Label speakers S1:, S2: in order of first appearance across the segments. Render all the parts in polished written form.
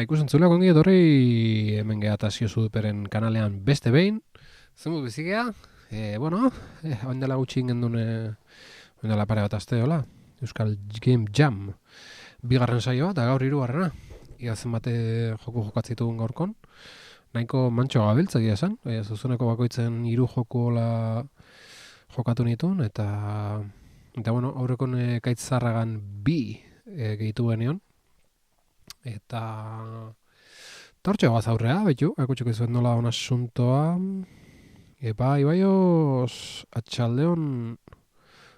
S1: ikusentzulea ongi etorri hemen geha Tasio Zuduperen kanalean beste behin. Zemuz bizigea, oin dela gutxi ingendun, oin dela pare bat aste, hola, Euskal Game Jam, bigarren saioa, eta gaur hirugarrena. Ia zenbate joku jokatzitugun gaurkon. Nahiko mantxo gabiltza egia esan, zuzuneko bakoitzen hiru joku hola jokatu nituen, eta bueno, aurrekon kaitzarragan bi gehitu genion. Eta tortxe gaz aurrea, betu, ekutxeko izuen nola hona asuntoa. Epa, Ibaios atxaldeon,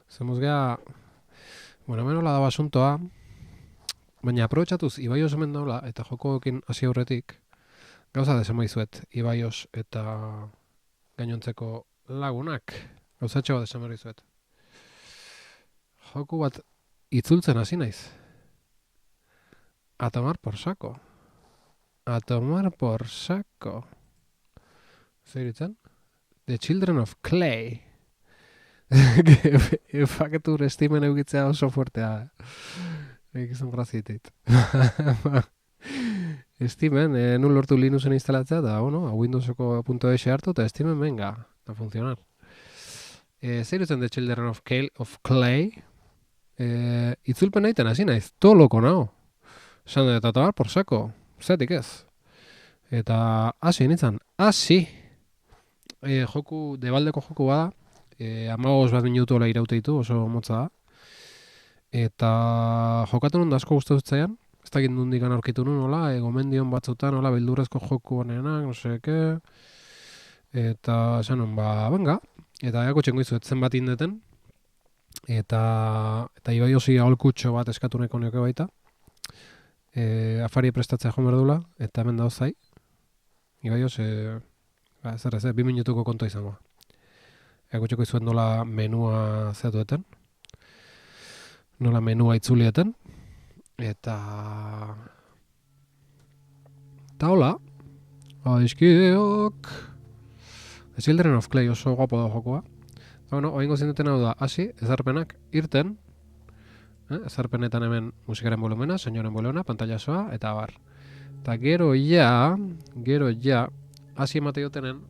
S1: zemuz geha, bueno, hemen hola daba asuntoa, baina aprobetxatuz Ibaios hemen nola, eta jokoekin hasi aurretik, gauza desema izuet, Ibaios eta gainontzeko lagunak, gauzatxo bat desema izuet. Joku bat itzultzen hasi naiz. A tomar por saco. A tomar por saco. Zer ditzen? The Children of Clay. Faketur estimen eukitzea oso fuertea. Egizan grazietit. Estimen, nun lortu Linuxen instalatzea, eta bueno, a Windowseko .es hartu, eta estimen, venga, a funcionar. Zer ditzen The Children of Clay? Itzulpen egiten hasi naiz, to loko nao. Esan eta tomar por saco, zetik ez. Eta hasi nintzen, hasi. Joku, debaldeko joku bada, 15 bat minutu hola iraute ditu, oso motza da. Eta jokatu nun da asko guztu zitzaian, ez dakit nundikan aurkitu nun, hola, gomendion batzutan, hola, bildurrezko joku honenak, no seke. Eta esan nun, venga, eta eakotxengo izuet zenbat indeten. Eta Ibaiosi aholkutxo bat eskatu nahiko nioke baita. Afari prestatzea jo berdula, eta hemen dauz zai. Ibaios, zer ez, 2 minutuko konto izango. Ekutxeko izuen nola menua zeatueten. Nola menua itzulieten. Eta hola. Aizkideok. The Children of Clay oso guapo da jokoa. Bueno, oingo zinduten hau da, hasi, ezarpenak irten. Ezarpenetan hemen musikaren volumena, soinoren volumena, pantailazoa, eta bar. Eta gero ja, hasi emate jotenen,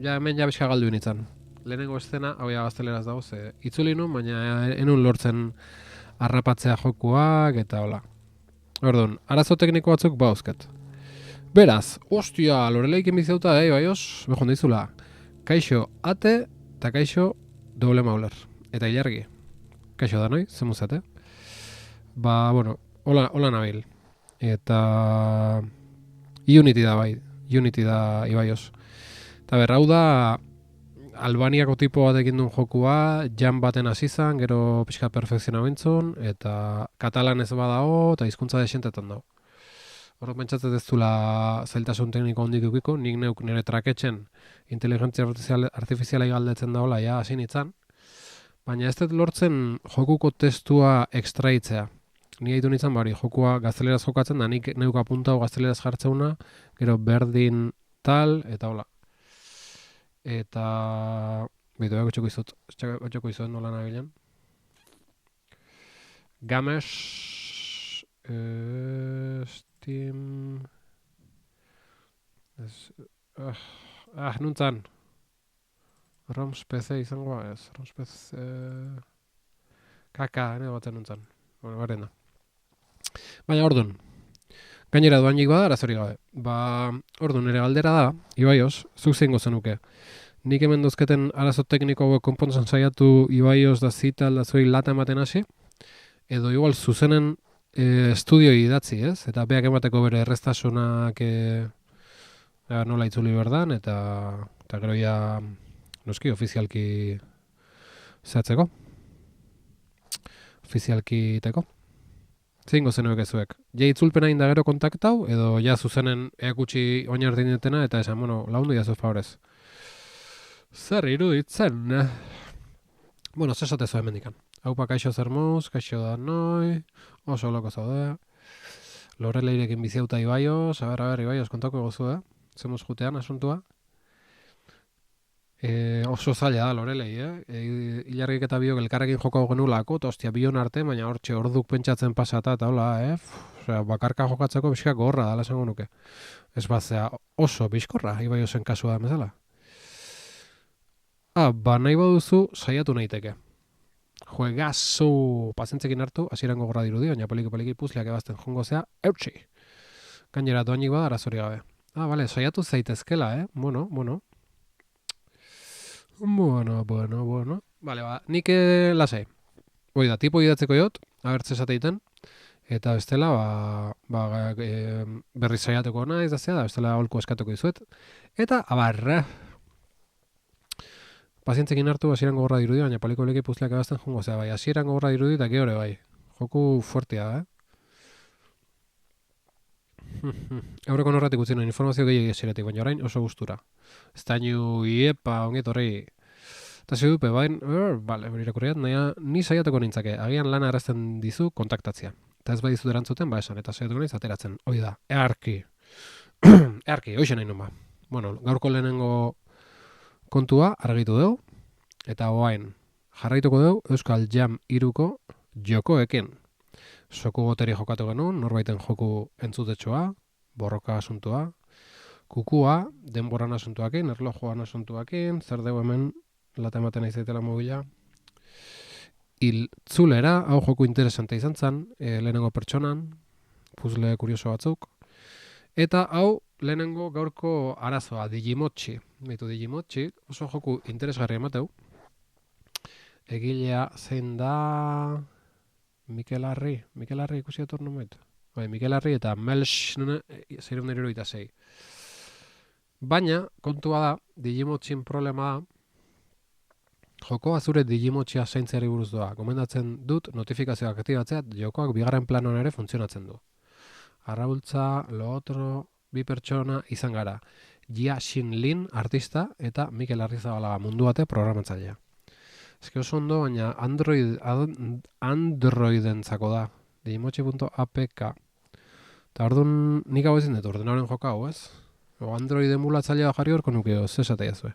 S1: ja hemen ja bizka galdu nintzen. Lehenengo estena, hau ja gazteleraz dago, ze itzuli nun, baina enun lortzen harrapatzea jokuak, eta hola. Orduan, arazo tekniko batzuk bauzket. Beraz, ostia, Loreleikin bizauta, Ibaios, behon dizula. Kaixo ate, eta kaixo doble mauler. Eta ilargi. Kaixo da noi, zemuzate. Bueno, hola nabil. Eta Unity da bai, Unity da Ibaios. Eta hau da Albaniako tipo bat egin duen jokua, jam baten hasi zan, gero pixka perfekziona bintzun, eta katalan ez badao, eta hizkuntza desentetan dago. Horrek pentsatzen ez dula zailtasun tekniko hondik eukiko, nik neuk nire traketxen inteligentzia artifiziala galdetzen daola, ja hasi nintzen, baina ez dut lortzen jokuko testua ekstraitzea. Ni haitu nintzen bari, jokua gazteleraz jokatzen da, nik neuk apuntau gazteleraz jartzeuna, gero berdin tal, eta hola. Eta bitu, gotxoko izut nola nabilen. Games Steam nuntzan Roms PC izango ez, Roms PC kaka, baten nuntzan. Bueno, baren da. Baina orduan, gainera doainik bada, arazori gabe. Orduan, ere galdera da, Ibaios, zuk zeingo zenuke. Nik hemen dozketen arazo tekniko konpontzen saiatu Ibaios da zita da zuei lata ematen hasi, edo igual zuzenen estudioi idatzi, ez? Eta beak emateko bere erreztasunak nola itzuli berdan, eta gero ja noski ofizialki zehatzeko. Ofizialki teko. Zeingo zenuek ezuek. Ja itzulpena inda gero kontaktau, edo ja zuzenen eakutsi oinartin dutena, eta esan, bueno, laundu jazu favorez. Zer iruditzen? Bueno, zesatezu hemendikan. Haupa kaixo zer mouz, kaixo da noi, oso loko zaude. Loreleirekin biziauta Ibaios, a ber, Ibaios, kontako gozu, zemuz jutean asuntua. Oso zaila da Lorelei, Ilargik eta biok elkarrekin joko genulako, eta ostia bion arte, baina hortxe orduk pentsatzen pasata, eta hola, osea, bakarka jokatzeko pixka gorra dala esango nuke. Ez batzea oso bizkorra, ibai ozen kasua da bezala. Nahi baduzu, saiatu naiteke. Juegazo pazientzekin hartu, hasieran gogorra dirudi, baina poliki puzleak ebazten jongo zea, eutxi. Gainera doainik bada arazori gabe. Bale, saiatu zaitezkela, Bueno. Bale, nik lasai. Hoi da, tipo idatzeko jot, abertze esateiten, eta bestela, berriz saiatuko naiz da zea, da bestela holko eskatuko dizuet. Eta, pazientzekin hartu hasieran gogorra dirudi, baina poliki puzleak ebazten jongo zea, bai, hasieran gogorra dirudi eta geore bai. Joku fuertea, Aurreko norratik utzi nuen informazio gehiagia ziretik, baina orain oso gustura. Estainu, onget horrei. Eta zidupe, bale, irakurriat, ni saiatuko nintzake, agian lana errazten dizu kontaktatzea. Eta ez badizu erantzuten, esan, eta saiatuko nintz ateratzen. Hoi da, earki. Earki, hoxe nahi numa. Bueno, gaurko lehenengo kontua argitu dugu, eta oain jarraituko dugu Euskal Jam 3ko jokoekin. Soku goteri jokatu genuen, norbaiten joku entzutetxoa, borroka asuntua, kukua, denboran asuntuakin, erlojoan asuntuakin, zer dugu hemen lata ematen aizaitela mobila. Iltzulera, hau joku interesante izan zen, lehenengo pertsonan, puzle kurioso batzuk. Eta hau lehenengo gaurko arazoa, Digimotchi. Baitu Digimotchi, oso joku interesgarri emateu. Egilea zein da... Mikel Arri ikusi etor nomet. Mikel Arri eta Melch 0.6. Baina, kontua da, Digimotchin problema da, jokoa zure Digimotchia zaintzeari buruz doa. Gomendatzen dut notifikazioak aktibatzea, jokoak bigarren planoan ere funtzionatzen du. Arraultza, lo otro, bi pertsona izan gara. Jia Xin-Lin, artista, eta Mikel Arrizabalaga mundu bate programatzailea. Eske oso ondo, baina Androidentzako da. Digimotchi.apk. Eta orduan nik hau ezin dut ordenaren joka hau, ez? Android emulatzailea jarri horko nukeo, zesatea zue.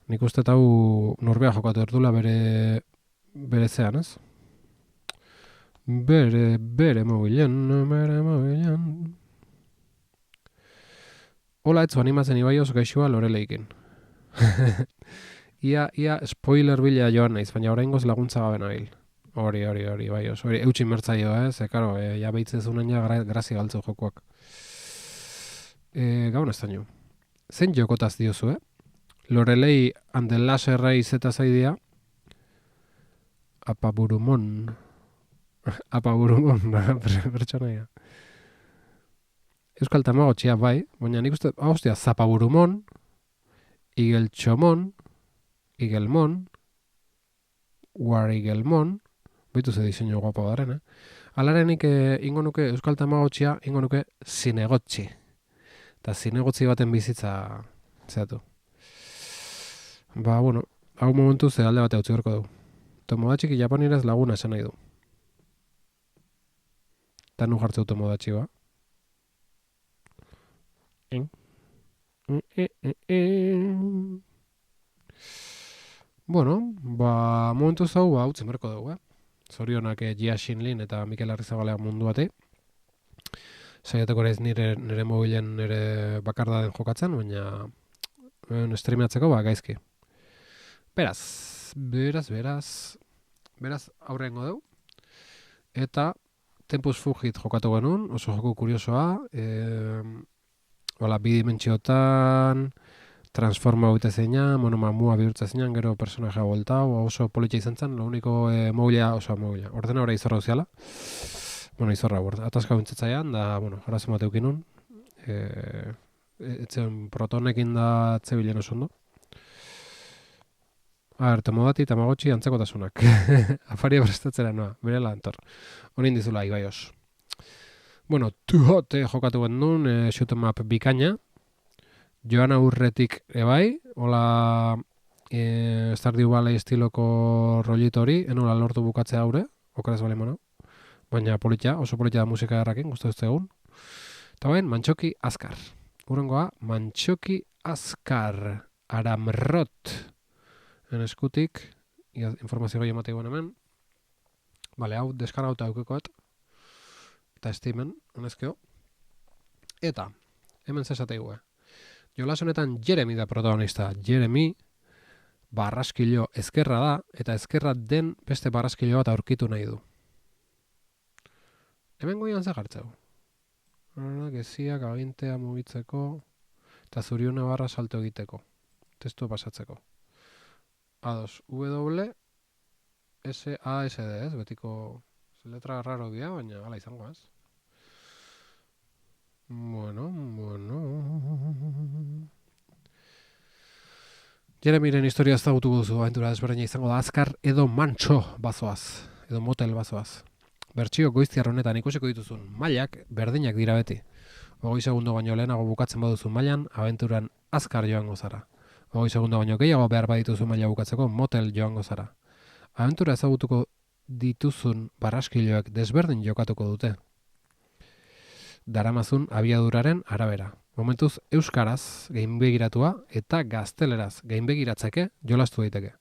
S1: Nik uste hau norbea jokatu erdula bere zean, ez? Bere mobilen. Hola, etzu animatzen ibaioz gaixua Loreleikin. Ia spoiler bila joan naiz, baina oraingoz laguntza gabe nabil. Hori, baioz. Hori, eutxin mertzaio, ze, karo, ja behitzen ja grazia galtzu jokoak. Gaun ez daño. Zen jokotaz diozu, Lorelei and the Laser Ray zeta zaidia. Apaburumon, pertsonaia. Euskal Tamagotxia bai, baina nik uste, Zapaburumon, Igeltxomon, Igelmon, Warigelmon, baitu ze diseño guapo daren, Alarenik ingo nuke Euskal Tamagotxia, ingo nuke Zinegotxi. Eta zinegotzi baten bizitza zeatu. Bueno, hau momentu ze alde bate utzi horko du. Tomodatxiki japonieraz laguna esan nahi du. Eta nu jartzeu tomodatxi ba. Bueno, momentu zau utzi merko dugu, Zorionak Jia Xin-Lin eta Mikel Arrizabalaga mundu bate. Saiatuko naiz nire mobilen nire bakardaden jokatzen, baina streamatzeko gaizki. Beraz aurrengo dugu. Eta Tempus Fugit jokatu genuen, oso joku kuriosoa, bidimentsiotan, transforma hoite zeinan, mamua bihurtza zeinan, gero personajea voltau, oso politxa izan zen, lo único mobila, ordenadora izorra uziala. Izorra ataska bintzatzaian, da, jarazen bat eukinun. Etzen protonekin da zebilen oso ondo. Tomodati, Tamagotchi, antzekotasunak. Afaria prestatzera noa, bere lantor. Honin dizula, ibaioz. Tuhote jokatu gendun, shoot 'em up bikaina. Joan aurretik ebai, hola Stardew Valley estiloko rollito hori, enola lortu bukatzea aurre, okaraz bale mano. Baina oso politia da musika errakin, guztu ez egun. Eta bain, Mantxoki Azkar. Urrengoa, Mantxoki Azkar. Aramrot. En eskutik, informazio gehi ematei hemen. Bale, hau deskargauta aukekoat. eta Steamen, honezkeo. Eta, hemen zesateigu, jolas honetan Jeremy da protagonista. Jeremy barraskilo ezkerra da, eta ezkerra den beste barraskilo bat aurkitu nahi du. Hemen goian zagartzeu. Geziak agintea mugitzeko, eta zuriune barra salto egiteko. Testu pasatzeko. A2, W, S, A, S, D, ez? Betiko letra raro dira, baina hala izango, ez? Bueno. Jeremyren historia ezagutuko duzu, abentura desberdina izango da azkar edo mantxo bazoaz, edo motel bazoaz. Bertsio goiztiar honetan ikusiko dituzun mailak berdinak dira beti. 20 segundo baino lehenago bukatzen baduzun mailan, abenturan azkar joango zara. 20 segundo baino gehiago behar badituzu maila bukatzeko motel joango zara. Abentura ezagutuko dituzun barraskiloek desberdin jokatuko dute. Daramazun abiaduraren arabera. Momentuz euskaraz gainbegiratua eta gazteleraz gainbegiratzeke jolastu daiteke.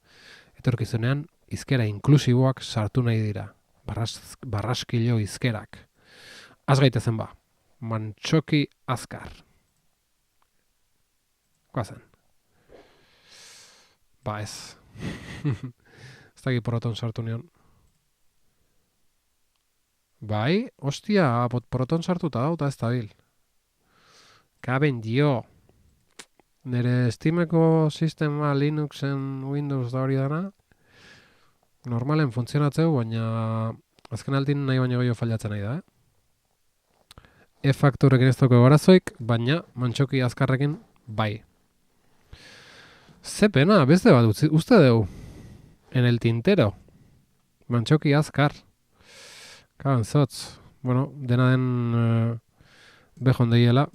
S1: Etorkizunean hizkera inklusiboak sartu nahi dira. Barraskilo hizkerak. Az gaitezen ba. Mantxoki azkar. Koazen. Ba ez. Ez daki proton sartu nion. Bai, ostia, proton sartuta dauta ez da bil. Kaben dio. Nere Steameko sistema Linuxen Windows da hori dana. Normalen funtzionatzeu, baina azken aldin nahi baino gehiago fallatzen nahi da, E-faktorekin ez daukagu arazoik, baina mantxoki azkarrekin bai. Ze pena, beste bat uste dugu. En el tintero. Mantxoki azkar. Kaban zotz. Bueno, dena den behon deiela.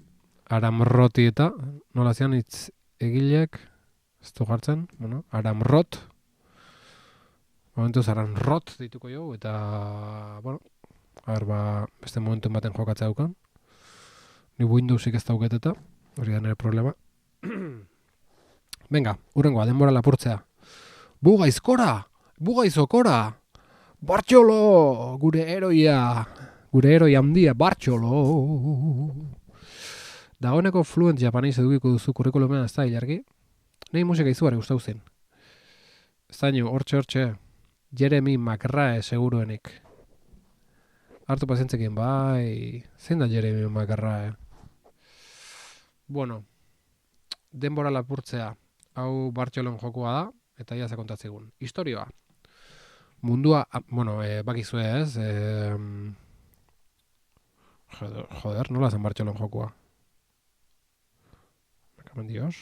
S1: Aramroti eta, nola zian hitz egilek, ez du jartzen, bueno, aramrot. Momentuz aramrot dituko jo, eta, bueno, beste momentuen baten jokatzea dukan. Ni Windowsik ez dauketeta, hori da nire problema. Venga, urrengoa, denbora lapurtzea. Bugaizkora! Bugaizokora! Bartxolo! Gure heroi handia, Bartxolo! Dagoeneko Fluent Japanese edukiko duzu kurrikulumean ez da ilargi. Nei musika izugarri gustau zen. Ez da nio, hortxe. Jeremy McRae seguruenik. Hartu pazientzekin, bai. Zein da Jeremy McRae? Bueno, denbora lapurtzea. Hau Bartxolon jokoa da, eta ia ze kontatzegun. Historioa. Mundua, bueno, bakizue ez. Joder, nola zen Bartxolon jokoa? Dios.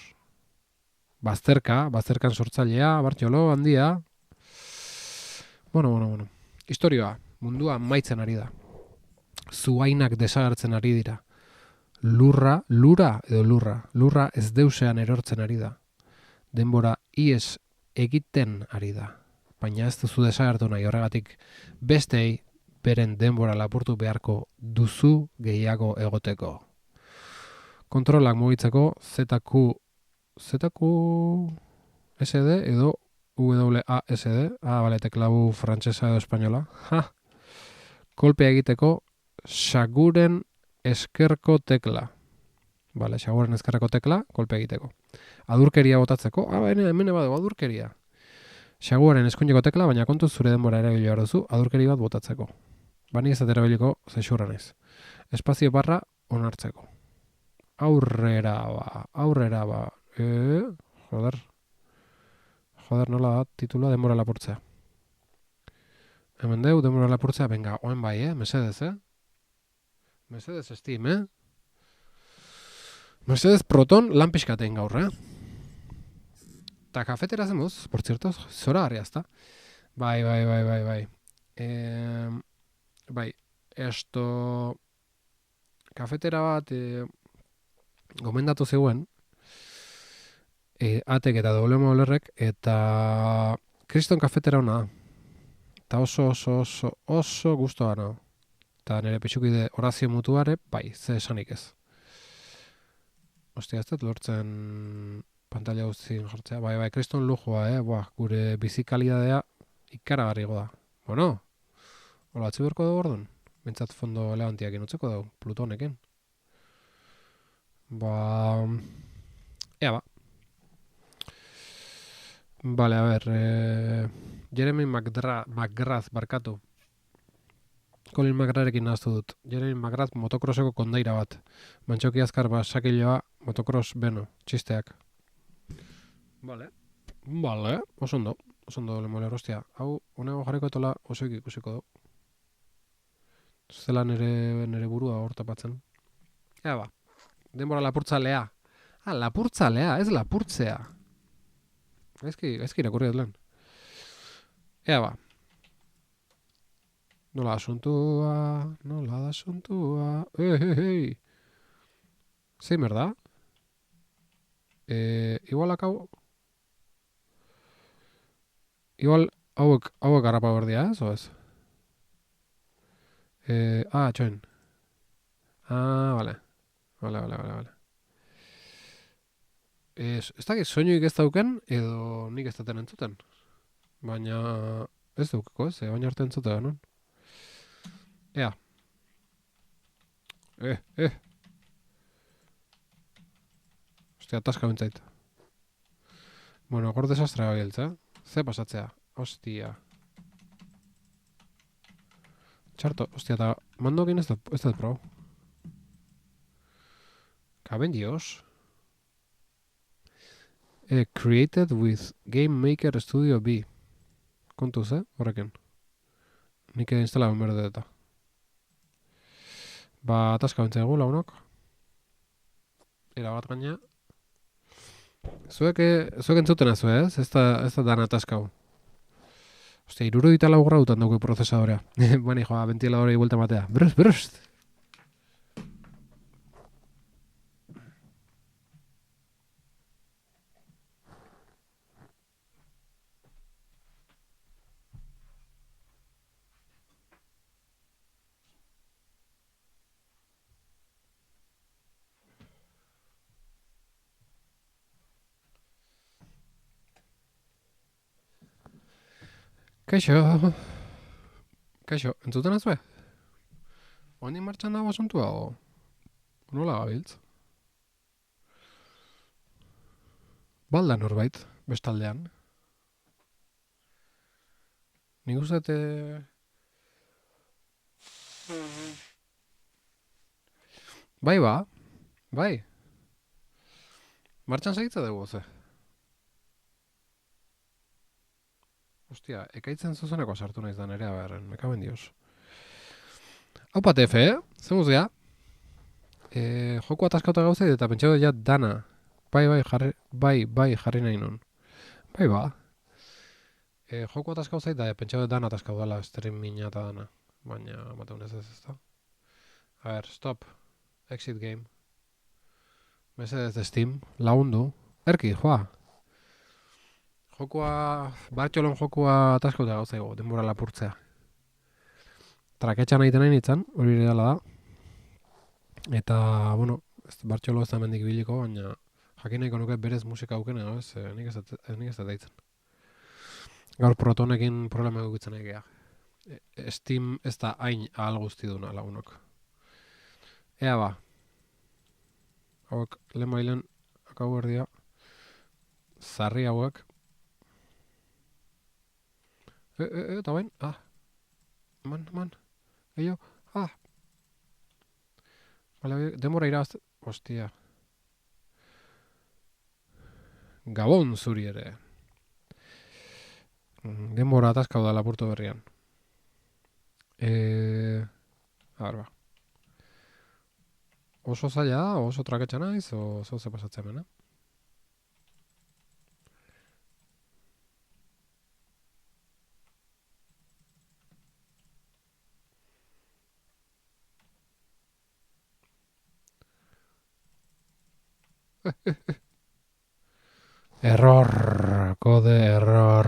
S1: Bazterkan sortzailea, Bartxolo, handia. Bueno. Historioa, mundua maitzen ari da. Zuainak desagertzen ari dira. Lurra ez deusean erortzen ari da. Denbora ies egiten ari da. Baina ez duzu desagertu nahi horregatik bestei beren denbora lapurtu beharko duzu gehiago egoteko. Kontrolak mugitzeko ZQ SD edo WASD, bale, teklabu frantsesa edo espainola. Kolpea egiteko Xaguren eskerko tekla. Bale, Xaguren eskerreko tekla, kolpea egiteko. Adurkeria botatzeko, hemen badago adurkeria. Xaguren eskuineko tekla, baina kontuz zure denbora erabili behar duzu, adurkeri bat botatzeko. Bani ez erabiliko zexurran ez. Espazio barra onartzeko. Aurrera ba. Joder, nola da titula denbora lapurtzea. Hemen deu, denbora lapurtzea, venga, oen bai, Mesedez, Mesedez Steam, Mesedez Proton lan pixkatein gaur, Ta kafetera hacemos, por cierto, zora harria, ezta? Bai. Bai, esto... Kafetera bat gomendatu zegoen, atek eta WMOLerrek, eta kriston kafetera hona da. Eta oso gustoa no. Eta nire pixukide Horazio Mutuare, bai, ze esanik ez. Ostia, ez dut lortzen pantalla guztien jartzea. Bai, kriston lujua, gure bizikalidadea ikaragarrigo da. Bueno, hola atzi berko dugu orduan. Bentsat fondo elegantiak inutzeko dugu, Plutonekin. Ba... Ea ba. Vale, a ver. Jeremy McGrath barkatu. Colin McGrathrekin nahaztu dut. Jeremy McGrath motocrosseko kondaira bat. Mantxoki azkar basakiloa motocross beno, txisteak. Vale, oso ondo lemole erostia. Hau, honego jarriko etola osoik ikusiko du. Zela nere burua hor tapatzen. Ea ba, denbora lapurtzalea. Lapurtzalea, ez lapurtzea. Gaizki irakurri dut lehen. Ea ba. Nola da asuntua. Ei. Zein merda? Igual akau... Igual hauek harrapa berdia, ez o ez? Txoin. Vale. Ez dakit soinuik ez dauken, edo nik ez daten entzuten. Baina ez daukeko ez, baina arte entzute genuen. Ea. Ostia, taska bintzait. Bueno, gor desastre gabiltza. Ze pasatzea? Ostia. Txarto, ostia, eta mandokin ez dut prou. Kaben dios. Created with Game Maker Studio B. Kontuz, horrekin. Nik instalaben berde eta. Ba, taska bintzai gu, launok. Era bat gaina. Zuek entzuten azu, ez? Ez da dana taskau. Ostia, 74 gradutan dugu prozesadorea. Bani joa, ventiladorei buelta matea. Brust! Kaixo, entzuten azue? Oani martxan dago asuntua, o? Nola gabiltz? Balda norbait, bestaldean. Nik uste... Bai ba, bai. Martxan segitza dugu, ze? Ostia, ekaitzen zuzeneko sartu naiz da nerea beharren, mekaben dios. Haupa tefe, zemuz gea? Joko ataskauta gauzei eta pentsatu ja dana. Bai, jarri nahi nun. Bai ba. Joko ataskau zait da, pentsatu dana ataskau dela, streaming eta dana. Baina, mateun ez da. A ver, stop. Exit game. Mesedez de Steam, lagundu. Erki, joa. Bartxolon jokua ataskauta gauzaigo, denbora lapurtzea. Traketxan egiten nahi nintzen, hori dela da. Eta, bueno, Bartxolo ez da mendik biliko, baina jakin nahiko nuke berez musika auken edo ez, nik ez da deitzen. Gaur protonekin problema egukitzen egea. Steam ez da hain ahal guzti duna lagunok. Ea ba. Hauek, lehen bailen, akau berdia, zarri hauek. Eta bain, man, gehiago, Vale, demora irazte, ostia. Gabon zuri ere. Demora ataskau da lapurtu berrian. Ba. Oso zaila da, oso traketxa naiz, oso ze pasatzen mena. Kode error.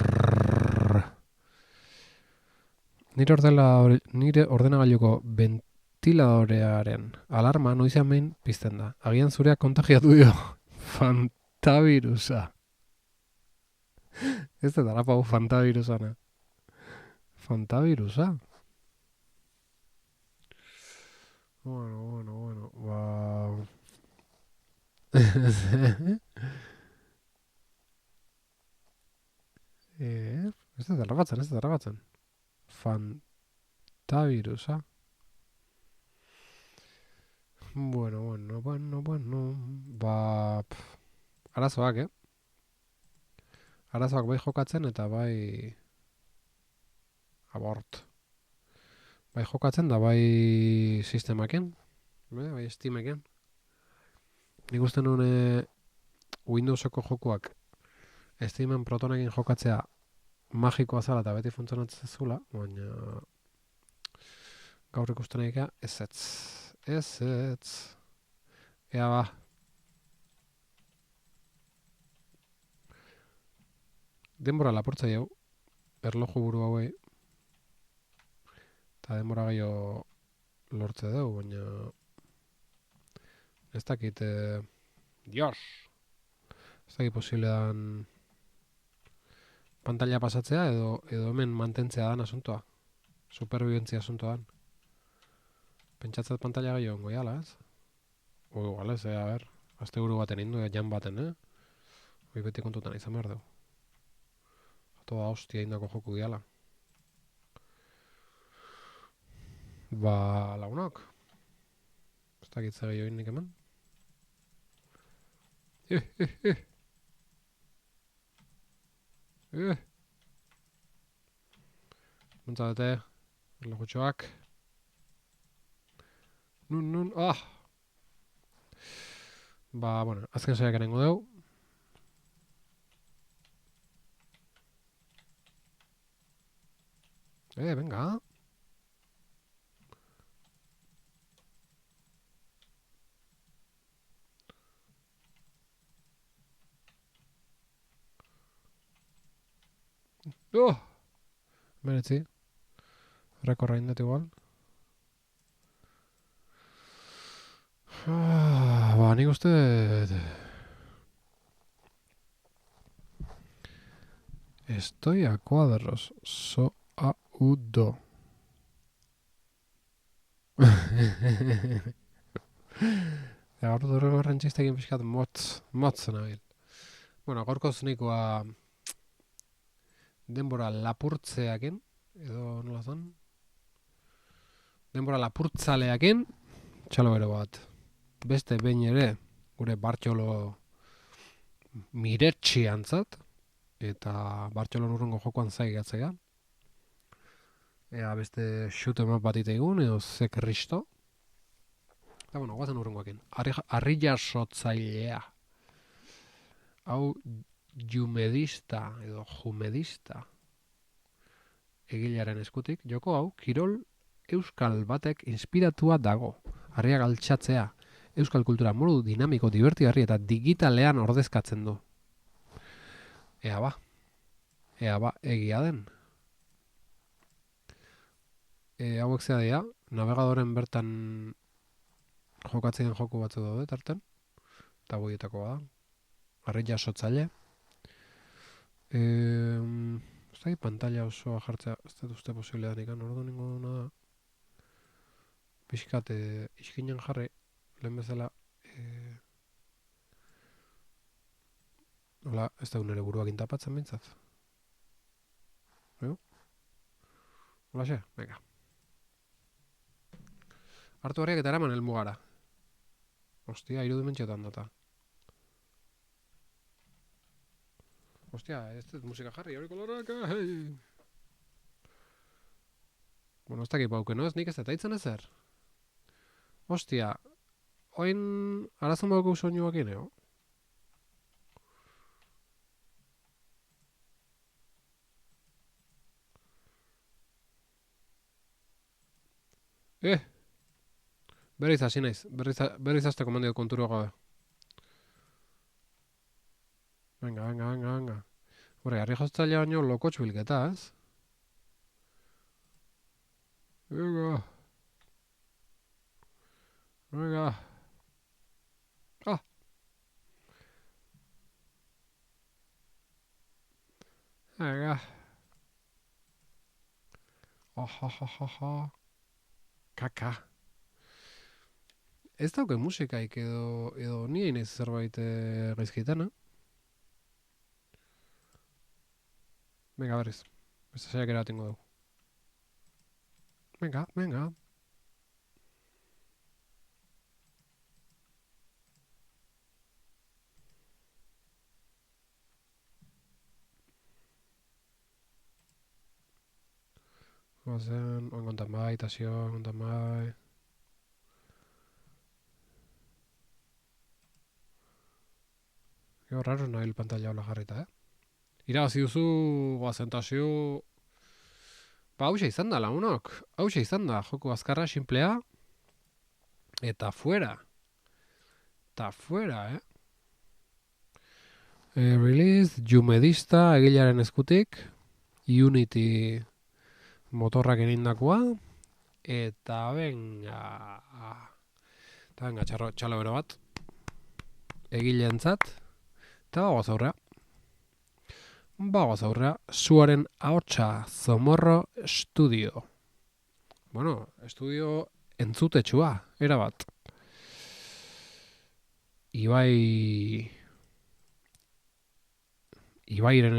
S1: Nire ordenagailuko ventiladorearen alarma noizean behin pizten da. Agian zureak kontagiatu dio. Fantavirusa. Ez da darapau fantavirusana. Fantavirusa. Bueno. Ba... ez da errabatzen. Fantavirusa. Bueno. Ba... Arazoak, Arazoak bai jokatzen eta bai... Abort. Bai jokatzen da bai sistemaken. Bai Steameken. Nik uste nuen Windowseko jokuak Steamen Protonekin jokatzea magikoa zala eta beti funtzionatzen zula, baina gaur ikusten egika ez. Ea ba, denbora lapurtza jau, erloju buru hauei, eta denbora gehiago lortze dugu, baina ez dakit, Dios! Ez dakit posible dan pantalla pasatzea edo hemen mantentzea dan asuntoa. Superviventzia asuntoa dan. Pentsatzat pantalla gehiago ongo jala, ez? Igual ez, a ber, azte buru baten indu, jan baten, Hoi beti kontutan izan behar dugu. Toda hostia indako joku diala. Ba, lagunok. Ez dakit ze gehiago indik hemen. Mentzadete, erlojutxoak. Nun, Ba, bueno, azken saiak erengo dugu. Venga. Meretzi. Rekorra indet igual. Ba, nik uste... Estoy a cuadros. Saudo. Gaur durrengo errentxistekin pixkat motz nabil. Bueno, gaurkoz nikoa denbora lapurtzeakin, edo nola zan? Denbora lapurtzaleakin, txalo bero bat. Beste behin ere, gure Bartxolo miretsi antzat, eta Bartxolo urrengo jokoan zaigatzea. Ea beste shoot em up bat iteigun, edo ze kristo. Eta bueno, guazen urrengoakin. Arri jasotzailea. Hau jumedista edo jumedista egilearen eskutik. Joko hau, kirol euskal batek inspiratua dago. Harriak altxatzea. Euskal kultura modu dinamiko, divertigarri eta digitalean ordezkatzen du. Ea ba, egia den. Hauek zea dira, navegadoren bertan jokatzen joku batzu daude tarten, eta boietakoa da. Harri jasotzaile. Ez da, pantalla osoa jartzea, ez da uste posiblea nikan, ordu ningo duna da. Piskat, iskinen jarri, lehen bezala, hola, ez da nire buruak intapatzen bintzat. Hola xe, venga. Hartu horiak eta eraman helmugara. Ostia, irudimentxetan data. Ostia, ez dut musika jarri, hori kolorak, hei! Bueno, ez dakit bauken, no? Ez nik ez dut aitzen ezer. Ostia, oin arazun bauku soinuak ineo. Berriz hasi naiz, berriz haste komandio konturo gabe. Venga. Hore, harri jostzailea baino lokotx bilketa, ez? Venga. Venga. Kaka. Ez dauke musikaik edo ni hain ez zerbait gaizkitan, Venga, berriz. Beste saiakera bat ingo dugu. Venga. Goazen, ongontan bai, tasio, ongontan bai. Ego raro nahi pantalla hola jarrita, Irabazi duzu, goazen tasio... Ba, hauxe izan da, lagunok. Hauxe izan da, joko azkarra, simplea. Eta fuera. Release, Jumedista, egilaren eskutik. Unity motorrak egindakoa. Eta venga... Eta venga, txalo bero bat. Egileentzat. Eta bagoaz aurrea. Suaren ahotsa Zomorro Studio. Bueno, estudio entzutetsua, erabat. Ibairen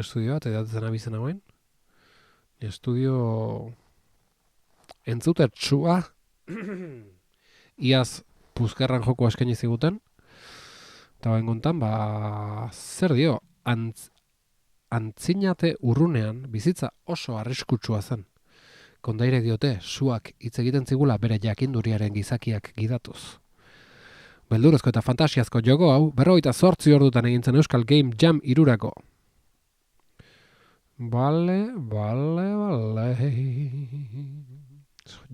S1: estudioa, eta edatzen abizen hauen. Estudio entzutetsua. Iaz puzkerran joko eskaini ziguten. Eta bain kontan, zer dio, antzinate urrunean bizitza oso arriskutsua zen. Kondairek diote, suak hitz egiten zigula bere jakinduriaren gizakiak gidatuz. Beldurezko eta fantasiazko jogo hau, 48 ordutan egintzen Euskal Game Jam 3-rako. Bale.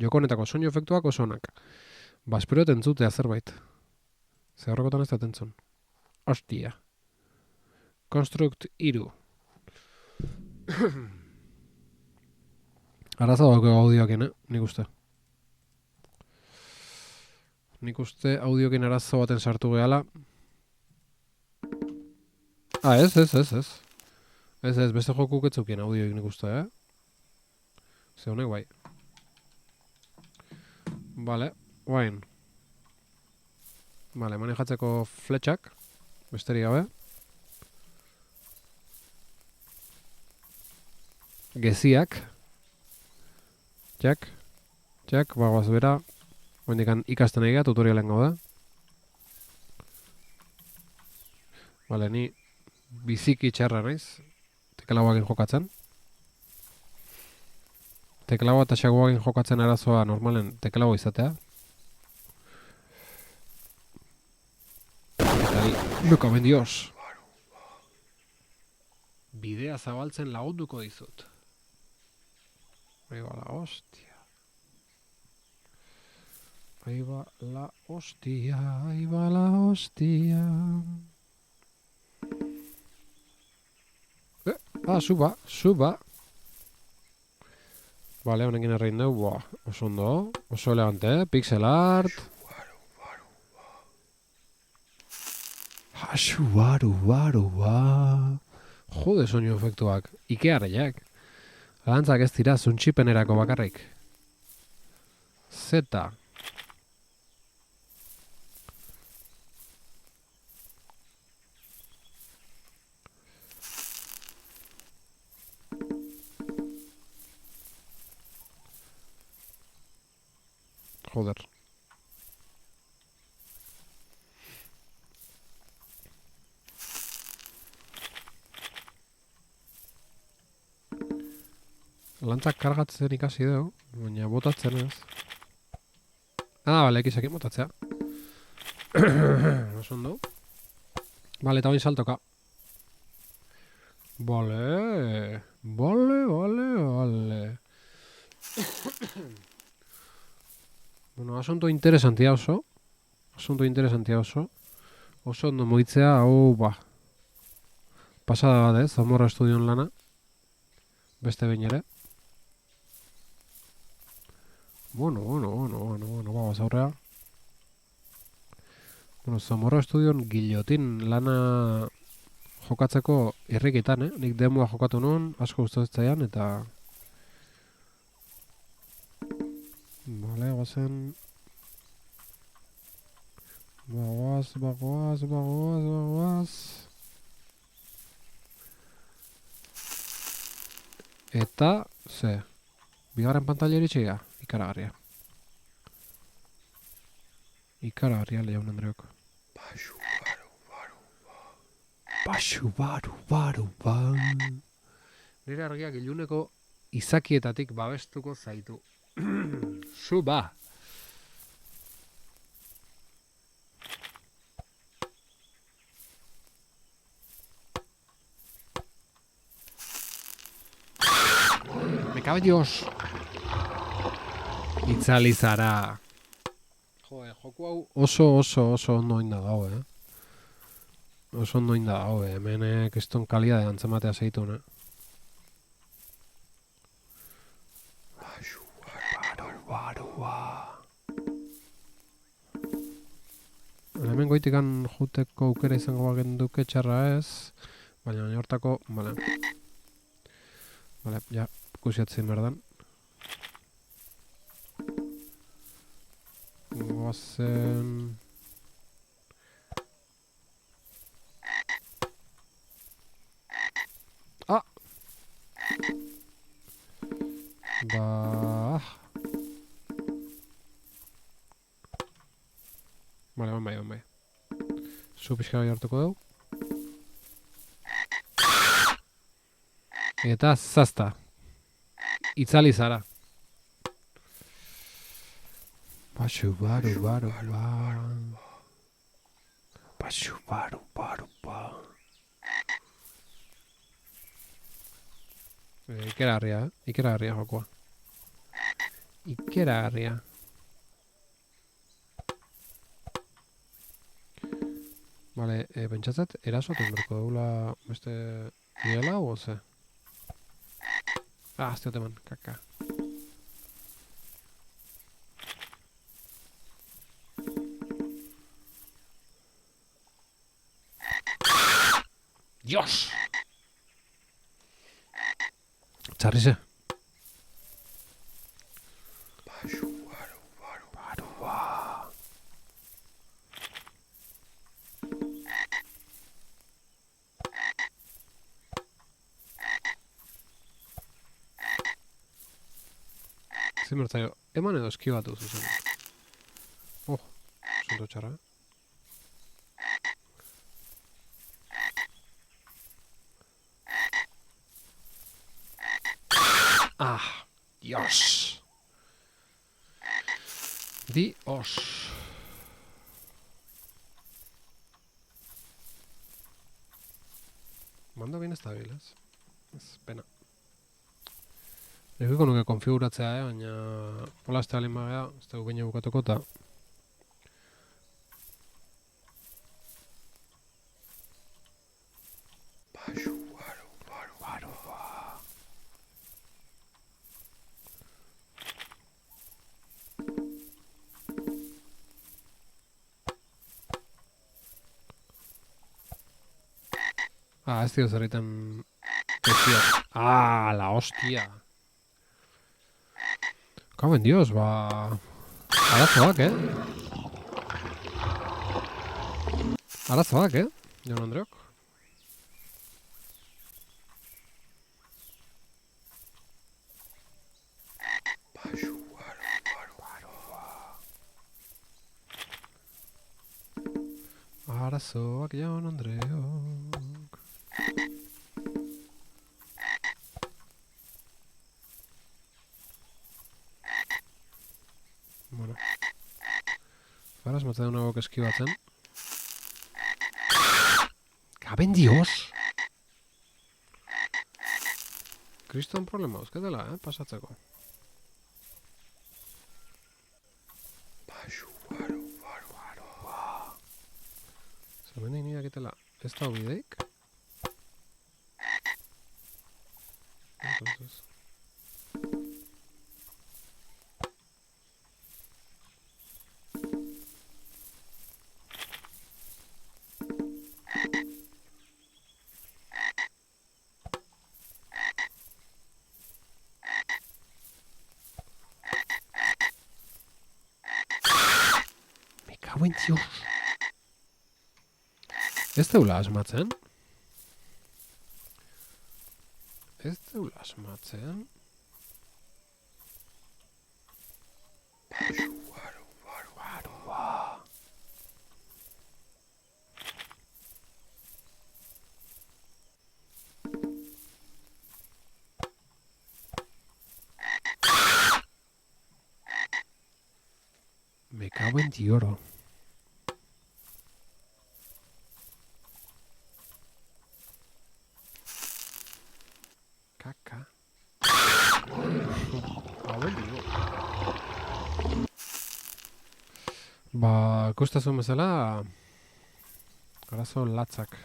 S1: Joko honetako soinu efektuak oso onak. Espero entzutea zerbait. Ze horrekotan ez da entzun. Ostia. Construct 3. Arazo dauko audioakin, nik uste. Nik uste audioakin arazo baten sartu gehala. Ez. Ez, beste jokuk etzukien audioik nik uste, Ze honek bai. Vale, guain. Vale, manejatzeko fletxak. Besterik gabe. Geziak. Txak, bagoaz bera. Oendikan ikasten egia, tutorialen gauda. Vale, ni biziki txarra naiz. Teklauakin jokatzen. Teklaua eta xaguakin jokatzen arazoa normalen teklaua izatea. Eta luka bendios. Bidea zabaltzen lagunduko dizut. Ahí va la hostia. Suba. Vale, honekin errein dugu. Oso ondo, oso elegante, pixel art. Jode soinu efektuak. Ikearriak. Alantzak ez dira zuntxipenerako bakarrik. Zeta. Joder. Lantzak kargatzen ikasi dugu, baina botatzen ez. Bale, ekizekin botatzea. Oso ondo. Bale, eta bain saltoka. Bale. Bueno, asunto interesantia oso. Oso ondo moitzea, hau, pasada bat, Zamora Estudion lana. Beste behin ere. Bueno, vamos aurrea. Bueno, Zamora Estudion Guillotin lana jokatzeko irrikitan, Nik demoa jokatu nun, asko gustatzen eta... Vale, guazen... Bagoaz. Eta, bigarren pantalla iritsia, ikaragarria. Ikaragarria, Jaun Andreok. Baxu, baru, Nire argiak iluneko izakietatik babestuko zaitu. Suba! Me cabe Dios! Itzali zara. Joku hau oso ondo inda dago, Oso ondo inda dago, Hemen kriston kalidade antzematea zeitu, Hemen goitikan juteko aukera izango bagen duke txarra ez, baina hortako, Vale, ja, kusiatzen berdan. Goazen... Ah! Vale, bai. Zu pixka hartuko dugu. Eta zazta. Itzali zara. Baxu, baru. Baxu, baru. Ikeragarria jokoa. Ikeragarria. Vale, pentsatzat, erasoten berko dugula beste niela o ze? Azte oteman, kaka. Dios! Txarrize. Zimertzaio, eman edo eskibatu zuzen. Zunto txarra. Dios! Dios! Mando bien estabil, ez? Ez pena. Egiko nuke konfiguratzea, baina hola ez tehalin bagea, ez dugu baina bukatuko eta ez dio zerritan la hostia. Cago en Dios, arazoak, Arazoak, Jaun Andreok. Arazoak, Jaun Andreok. Bueno. Garaz matzen duen agok eskibatzen. Caben Dios! Kriston problema uzketela, pasatzeko. Zamendik nire akitela ez da bideik. Entonces... Me cago en Dios. Ez deula asmatzen. Me cago en Dioro. Caca. Ba, ikustazun bezala, arazo latzak.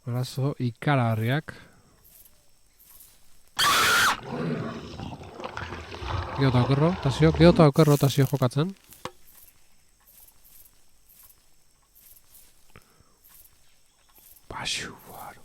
S1: Arazo ikaragarriak. Geota okerro tasio jokatzen. Basu, baru.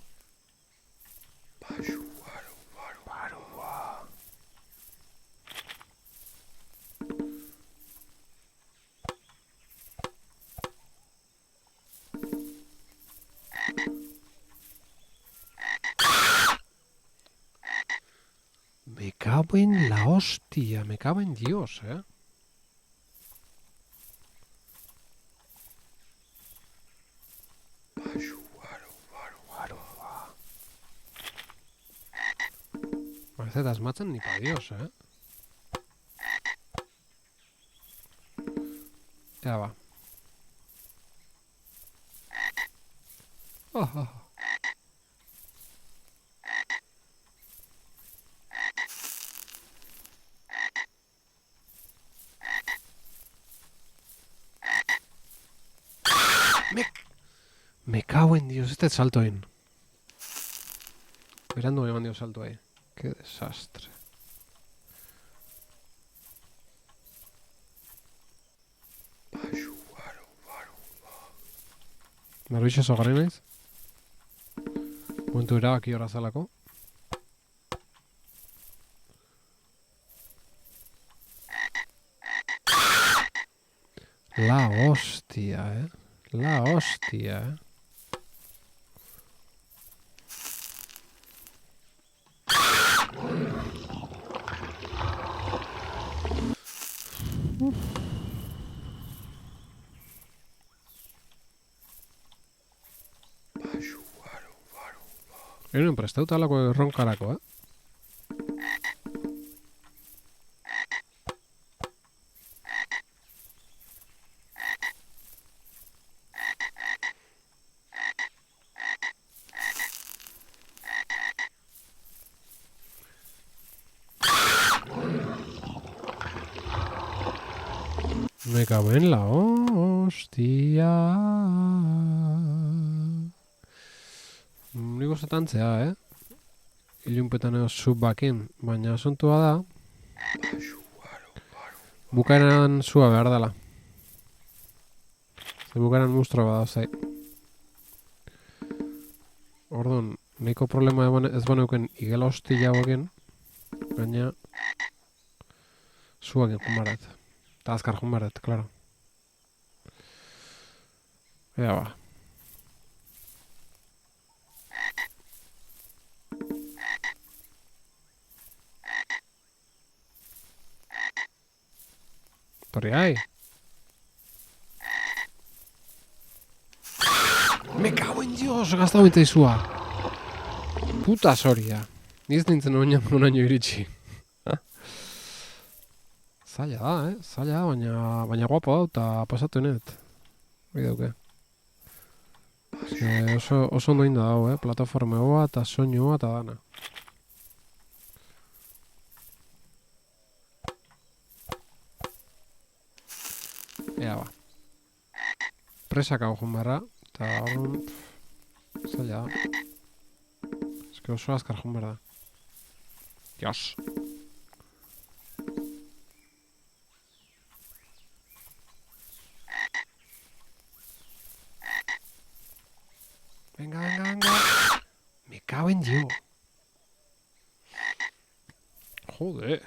S1: Me cago en la hostia, me cago en Dios, Parece das matan ni pa Dios, Ya va. Me cago en Dios, este salto in. Mirando me mandó salto ahí. Qué desastre. Marbicho sogarenez. Momentu erabaki hora zalako. La hostia, La hostia, Eren prestauta alako erronkarako, Me cago en la hostia. Nik ustetan zea, Ilunpetan eo subbakin, baina asuntua da bukaeran zua behar dela. Ze bukaeran mustroa bada zai. Orduan, nahiko problema ez baneuken igela hostila bokin, baina zuakin jumbaret. Eta azkar jumbaret, klaro. Ea ba. Torri, ai. Me cago en Dios, gazta hogeita izua. Puta soria. Ni ez nintzen oinaino iritsi. Zaila da, Zaila da, baina guapo da, eta pasatu net. Hoi dauke. Oso ondo inda dago, Plataforma hoa eta soinua eta dana. Ea ba. Presak hau joan beharra, eta horren... Zaila da. Ez oso azkar joan behar da. Dios. Venga. Me cago en Dios. Joder.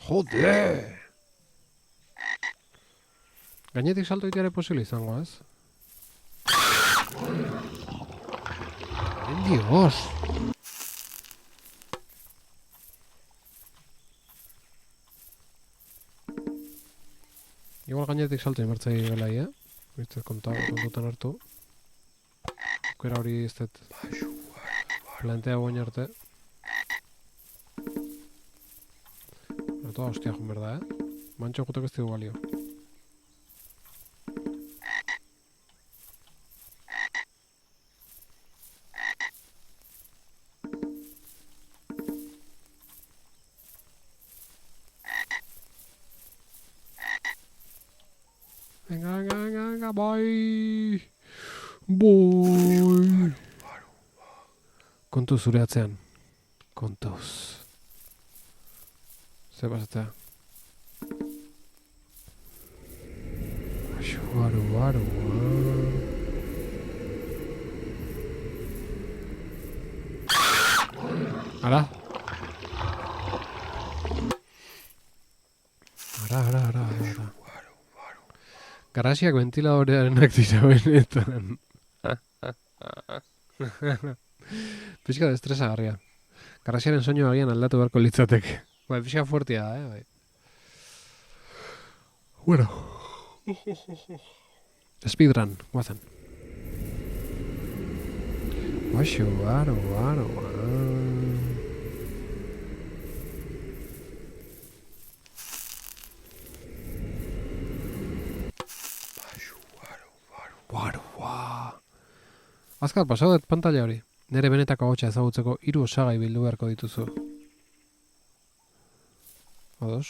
S1: Jode! Gainetik salto egitea ere posible izango, ez? Dios! Igual gainetik salto inbertzei belai, Biste kontutan hartu. Aukera hori ez dut plantea guain arte. Toda hostia joan berda, Mantxo jutek ez dugu balio. Venga, bai! Boi! Kontu zure atzean. Kontuz. Zer pasatzea? Baru. Ara? Ara. Garasiak ventiladorearenak dira benetan. Pixka de estresagarria. Garasiaren soinu agian aldatu beharko litzateke. Bai, pixka fuertea da, bai. Bueno. Speedrun, guazen. Baro. Azkar, pasau dut pantalla hori. Nere benetako hotxa ezagutzeko 3 osagai bildu beharko dituzu. Ados.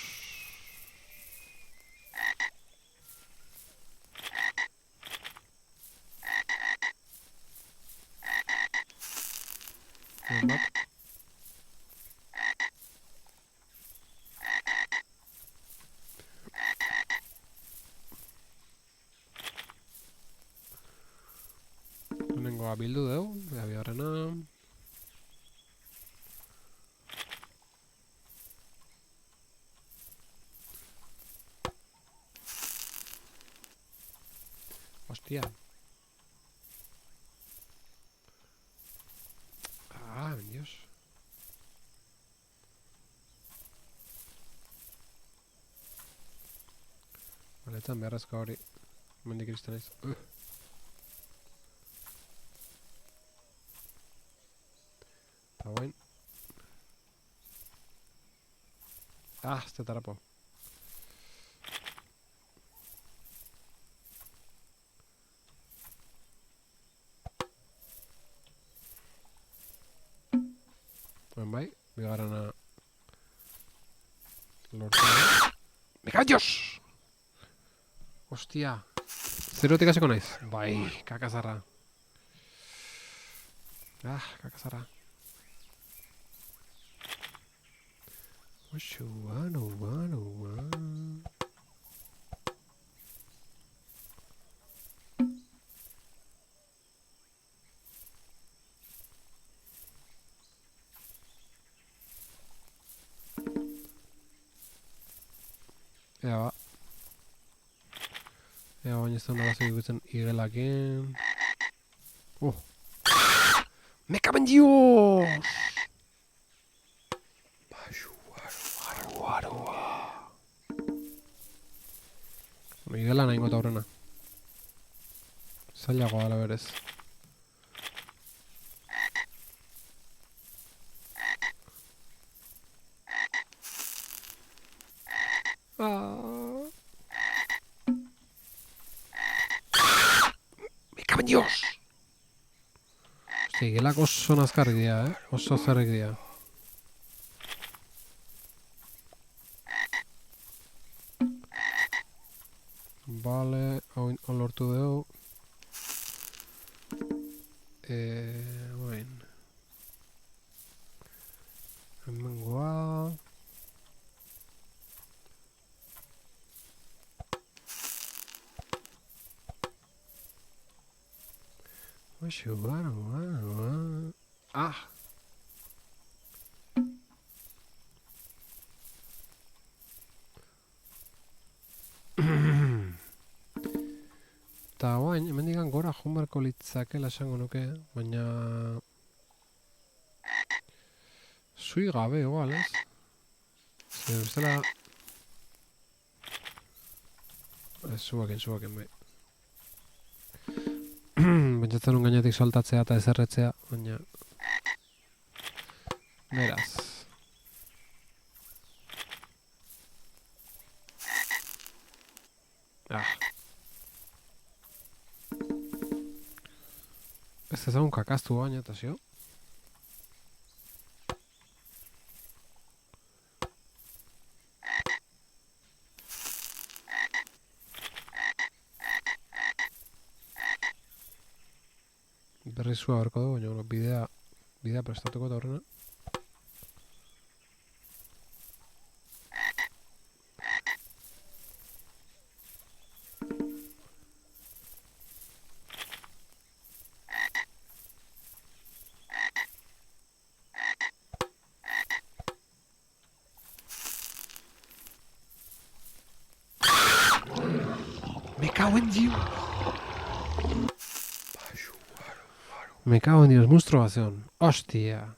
S1: Bat. Lehenengoa bildu dugu, bigarrena. Hostia. Dios. Baletan beharrezko hori. Mendik iristen naiz. Eta guain. Ez te tarapo. Bai, bigarrena lortu. Me cago en Dios! Hostia. Zerotik hasiko naiz. Bai, kakazarra. Kakazarra. Bano. Ea, baina ez da nagazio ikutzen igelakin. Me cago en Dios! Igela nahi gota horrena. Zailagoa dela berez. Me cago en Dios! Hostia, igelak oso nazkarrik dira, Oso zerrik dira. Vale, hau lortu dugu. Bueno. Hemen goa. Eta oain, hemendikan gora jomarko litzakela esango nuke, baina... Zui gabe, igual, ez? Zer, bestela... Zuaken, bai. Pentsatzen un gainetik soltatzea eta ezerretzea, baina... Beraz. Ez ezagun kakaztu baina, eta zio? Berri zua berko du, baina bidea prestatuko eta horrena. Me cago en Dios. Me cago en Dios, monstruación. Hostia.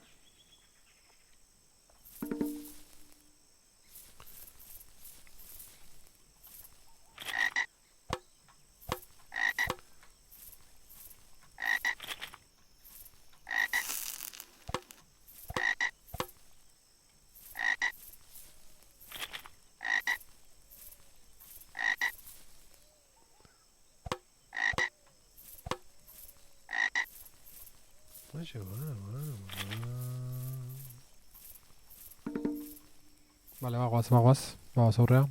S1: Vale, bagoaz aurrea.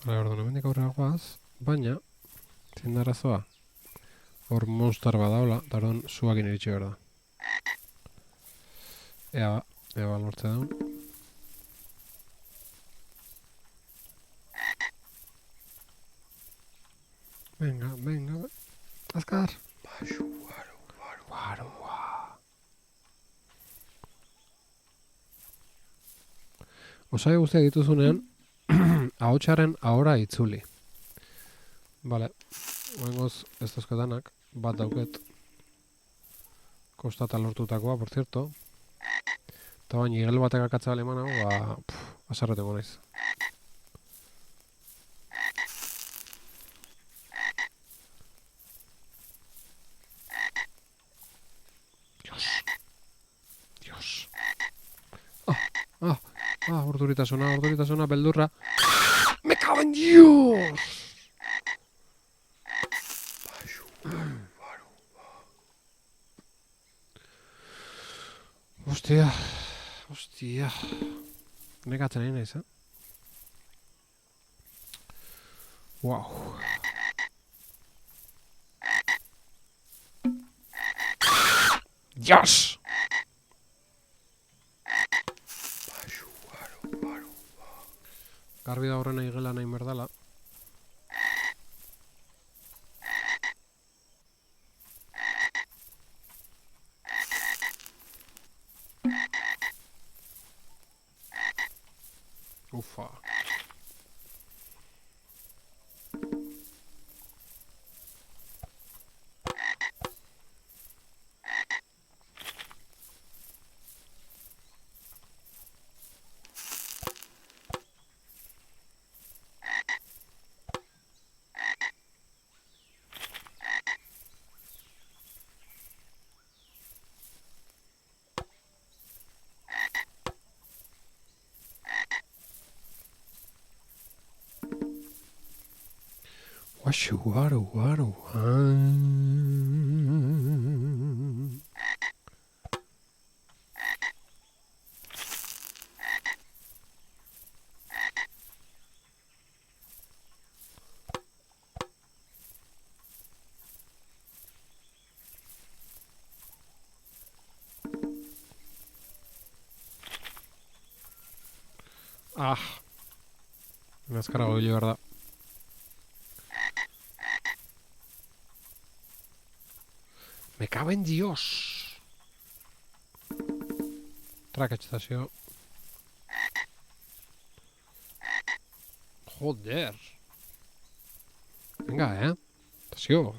S1: Orduan, hemendik aurrera goaz, baina, zindarazoa, hor monster badaula, eta orduan zuakin iritsi behar da. Ea lortze daun. Venga, azkar! Barua. Osai guztiak dituzunean, ahotsaren ahora itzuli. Vale, oengoz ez dozketanak, bat dauket. Kostata lortutakoa, por cierto. Eta baina igel batek akatza alemana, azarreteko naiz. Dios. Urduritasuna, beldurra. Me cago en Dios! Hostia. Negatzen nahi naiz, Wow. Dios! Garbi da horrena igela nahi merdala. Ufa. Waru. Ah. Azkarago hile behar da. Me cago en Dios. Traketxetazio. Joder. Venga, Tazio.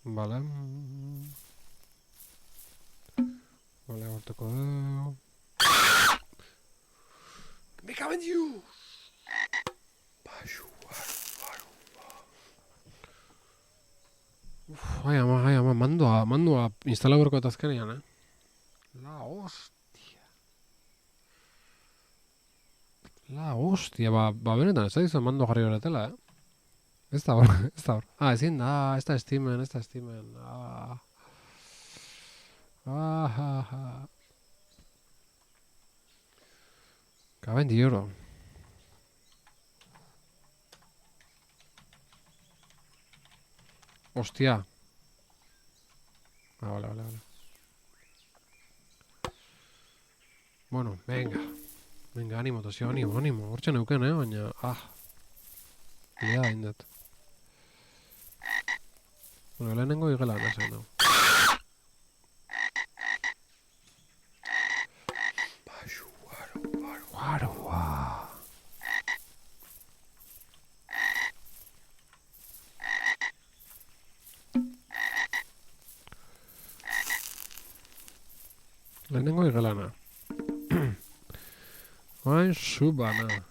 S1: Vale. Vale, agortuko du. Me cago en Dios. Ai ama, mandua instala berko eta azkenean, La hostia, benetan, ez da izan mando jarri horretela, Ez da hor, ez da hor. Ezin da, ez da estimen. Caben di euro. Hostia. Vale. Bueno, venga. Venga, animo, tazio, animo. Hortxe neuken, baina, Lea da indet. Bueno, lehenengo igela nazen, no. Guarua. Lehenengo igelana. Hain subana.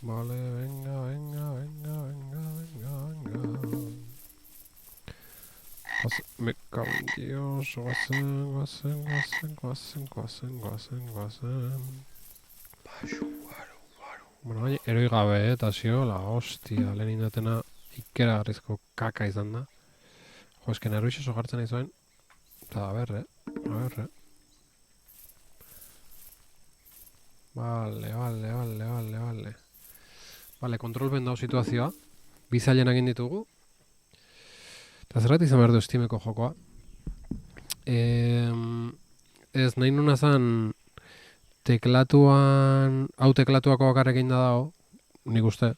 S1: Vale, venga. Me cago en Dios, guazen. Bueno, baina, eroi gabe, tazio, la hostia, lehen indatena ikeragarrizko kaka izan da. Jo, esken eroixo sogartzen nahi zuen, eta a berre. Vale. Vale, kontrolpen dau situazioa. Bizailen egin ditugu. Eta zerrat izan behar du estimeko jokoa. Ez nahi nuna zan teklatuan... Hau teklatuako bakarrekin da dago, nik uste.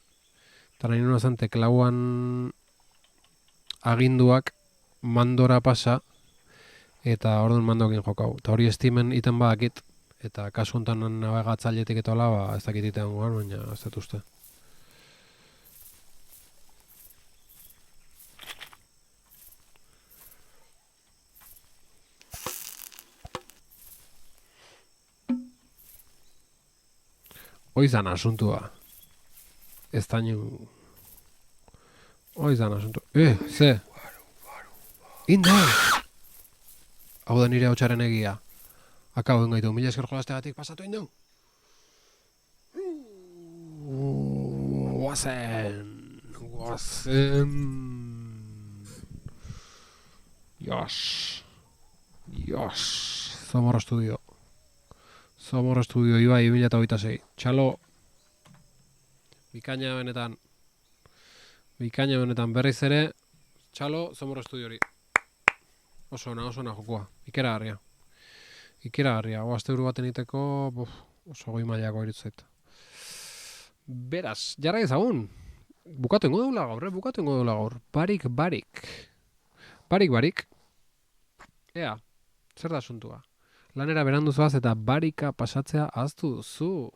S1: Eta nahi nuna zan teklauan aginduak mandora pasa eta orduan mandokin jokau. Eta hori estimen iten badakit. Eta kasu honetan navegatzailetik eta hola, ez dakit itean guan, baina ez dut uste. Oizan asuntua. Ez da nio... Oizan asuntua. Ze? Inde! Hau da nire hotxaren egia. Akau gaitu, mila esker jolaztegatik pasatu indau. Guazen. Yos. Zamorra Estudio, Ibai, 2026. Txalo. Bikaina benetan berriz ere. Txalo, Zamorra Estudiori. Oso ona jokoa. Ikeragarria. Aste buru baten iteko, oso goi mailako irutzait. Beraz, jarra ezagun. Bukatu ingo deula gaur. Barik. Ea, zer da asuntua? Lanera berandu zoaz eta barika pasatzea ahaztu duzu.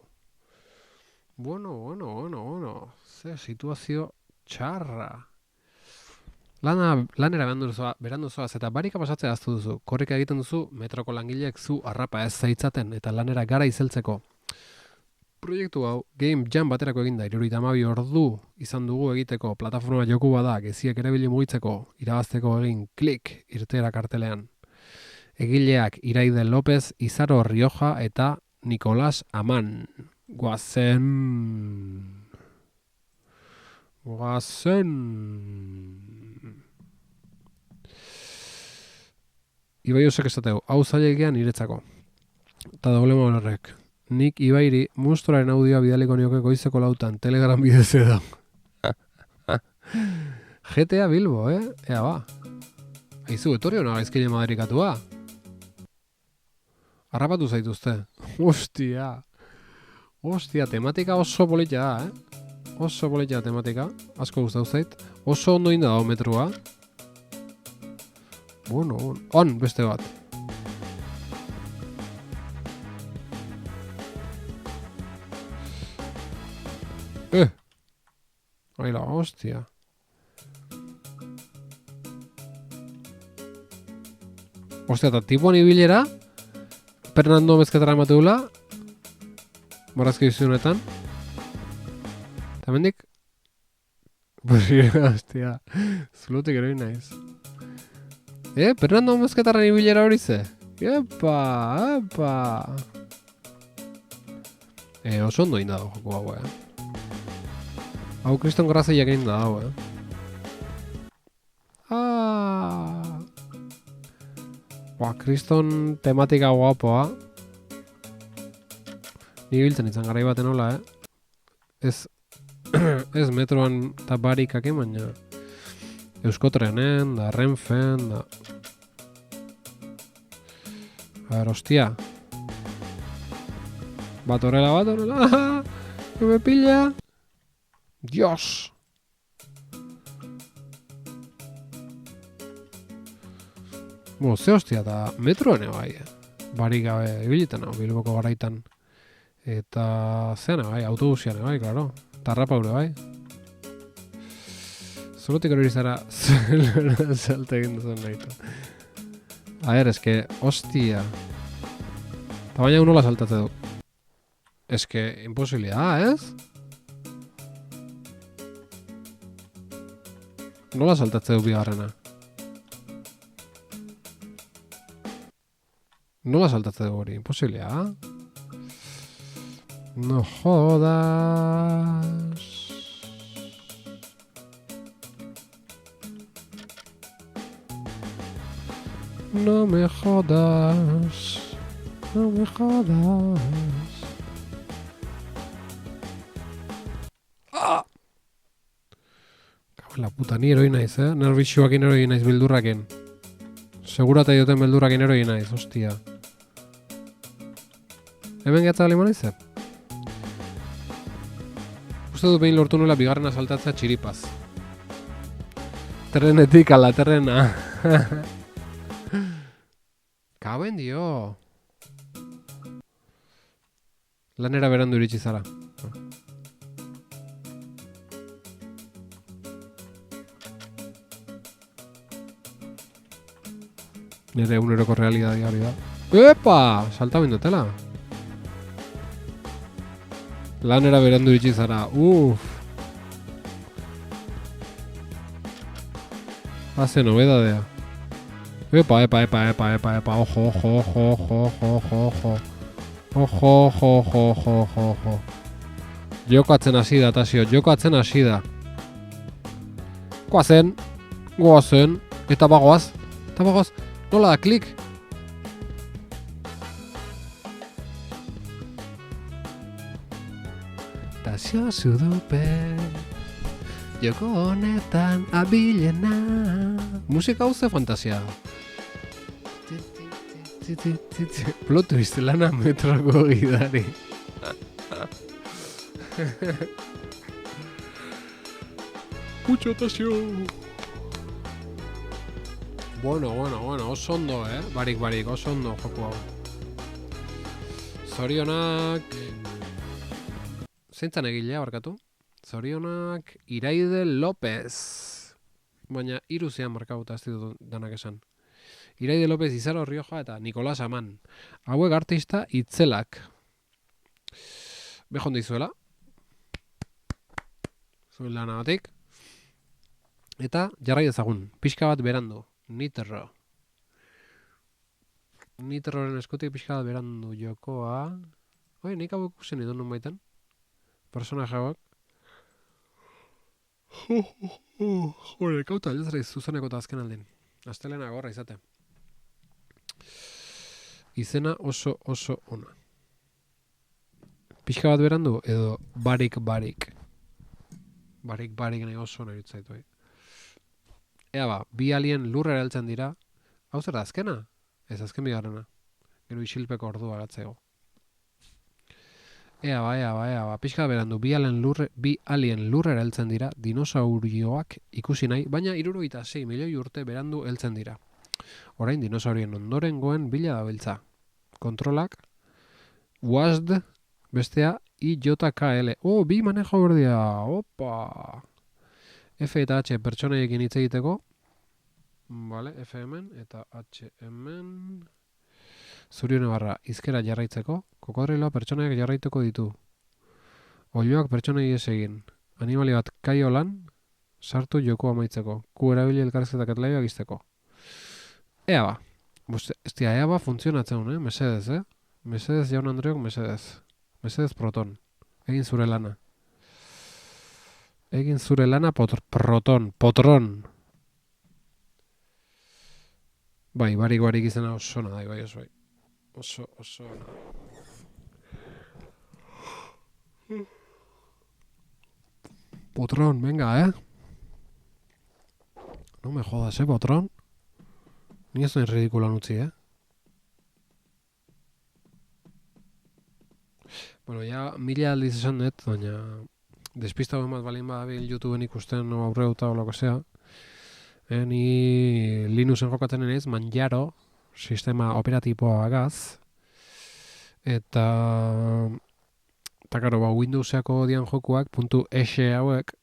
S1: Bueno. Ze situazio txarra. Lanera berandu zoaz eta barika pasatzea ahaztu duzu. Korrika egiten duzu, metroko langileek zu harrapa ez zaitzaten eta lanera gara izeltzeko. Proiektu hau, Game Jam baterako eginda, 72 ordu izan dugu egiteko, plataforma joku bada, geziak erabili mugitzeko, irabazteko egin klik irteera kartelean. Egileak Iraide López, Izaro Rioja eta Nicolás Aman. Guazen. Ibai osek esateu, hau zailegean niretzako. Eta doble horrek. Nik Ibairi monstruaren audioa bidaliko nioke goizeko lautan, Telegram bidez edo. GTA Bilbo, Ea ba. Aizu, etorri hona gaizkile maderikatua. Harrapatu zaituzte. Ostia, tematika oso politia da, Oso politia tematika. Asko gustatu zait. Oso ondo inda dago metrua. Bueno, on, beste bat. Aila, hostia. Hostia, eta tipuan ibilera Fernando mezketara emateula Morazki bizunetan eta mendik hostia Zulutik eroin naiz Fernando mezketara ibilera hori ze Epa Oso ondo inda dago joko hau Hau kriston grazeiak egin da dago Kriston tematika guapoa Ni biltzen izan garai baten hola, Ez metroan eta barikak baina Euskotrenen, da Renfen, da... hostia Bat horrela Que me pilla Dios Ze hostia eta metroan bai Barik gabe ibiliten hau Bilboko garaitan Eta zean bai, autobusian bai, klaro Tarrapa ure bai Zulutik hori zara Zelte egin duzen nahi eske, hostia Eta baina unola saltatze du Eske, imposibilia, ez? Nola saltatze du bigarrena? Nola saltatze du hori, imposibilia No jodas No me jodas No me jodas Cago en la puta, ni eroi naiz, Nerbixuakin eroi naiz bildurraken Segurata dioten beldurrakin eroi naiz, hostia Hemen gehatza gali manaiz, Uste dut behin lortu nuela bigarrena saltatzea txiripaz Trenetik ala terrena Kaben dio Lanera berandu iritsi zara Nire eguneroko realidadi hori da Epa! Salta bindotela Lanera berandu iritsi zara Hace novedadea Epa Ojo Jokatzen hasi da, Tasio, jokatzen hasi da Goazen Eta bagoaz Nola da, klik Tasio zudupen Joko honetan abilena Musika hau ze fantasia Plot twist, lana metroko gidari. Kutxotazio! Bueno, oso ondo, Barik, oso ondo joku hau. Zorionak... Zeintzan egilea, barkatu? Zorionak Iraide López. Baina iruzean markauta ez ditut danak esan. Iraide López, Izaro Rioja eta Nikolas Aman. Hauek artista itzelak. Behon dizuela. Zuen lanagatik. Eta jarrai ezagun. Pixka bat berandu. Nitro. Nitroren eskutik pixka bat berandu jokoa. Oi, nik hau ikusen idun nun baitan. Personaje hauak. Jore, kauta aldezara zuzeneko eta azken aldin. Astelena gorra izate. Izena oso ona. Pixka bat berandu edo barik. Barik nahi oso nahi utzaitu. Ea ba, bi alien lurrera heltzen dira. Hau zer da azkena? Ez azken bigarrena. Gero isilpeko ordua gatzego. Ea ba, pixka berandu, bi alien lurrera heltzen dira, dinosaurioak ikusi nahi, baina 76 milioi urte berandu heltzen dira. Orain dinosaurien ondorengoen bila dabiltza. Kontrolak, WASD, bestea, IJKL. Bi manejo berdia, opa! F eta H pertsonaiekin hitz egiteko. Vale, F hemen eta H hemen. Zurione barra, izkera jarraitzeko. Kokodriloa pertsonaiak jarraituko ditu. Oiloak pertsonai ez egin. Animali bat kaiolan, sartu joko amaitzeko. Ku erabili elkarrizketak etlaioak izteko. Ea ba. Ea ba funtzionatzen, mesedez, Mesedez jaun Andreok, mesedez. Mesedez proton. Egin zure lana. Potron. Bai, barik izena oso nada, bai, oso bai. Oso nada. Potron, venga, No me jodas, Potron. Ni ez noin ridikulan utzi, Bueno, ya mila aldiz esan dut, baina despistago emat balin badabil YouTubeen ikusten o aurreuta o lo que sea. Ni Linuxen jokatzen naiz, Manjaro, sistema operatiboa agaz. Eta karo, Windowseko dian jokuak, .exe hauek,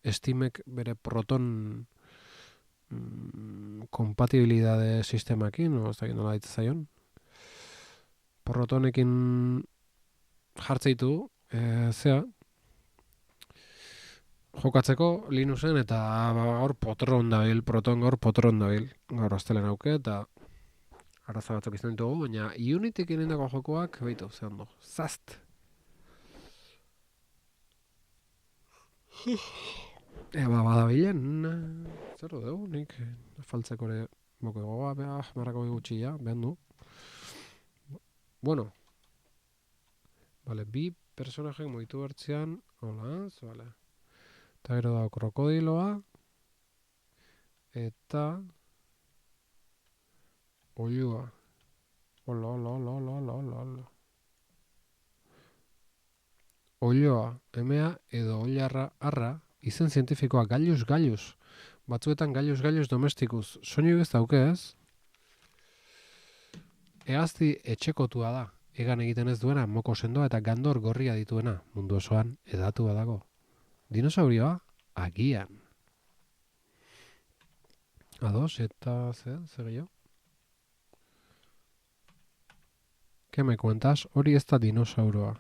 S1: Steamek bere Proton kompatibilidade sistemakin, no, ez da nola ditzen zaion. Protonekin jartzeitu, jokatzeko Linuxen eta gaur Proton dabil. Gaur astelen auke eta arazo batzuk izan ditugu, baina Unityk irindako jokoak, beitu, ze ondo. Zast! Badabilen, zer dugu, nik faltzeko ere boko gogoa, marrako gutxia, behan du. Bueno, vale, bi personajek moitu bertzean, hola, vale. Eta gero da krokodiloa, eta oilua. Hola. Oilua, emea edo oilarra arra, izen zientifikoa gallus. Batzuetan gallus domesticus. Soinu ez dauke ez? Egazti etxekotua da. Egan egiten ez duena, moko sendoa eta gandor gorria dituena. Mundu osoan edatua dago. Dinosaurioa, agian. Ados, eta zer gehiago? ¿Qué me cuentas? Hori ez da dinosauroa.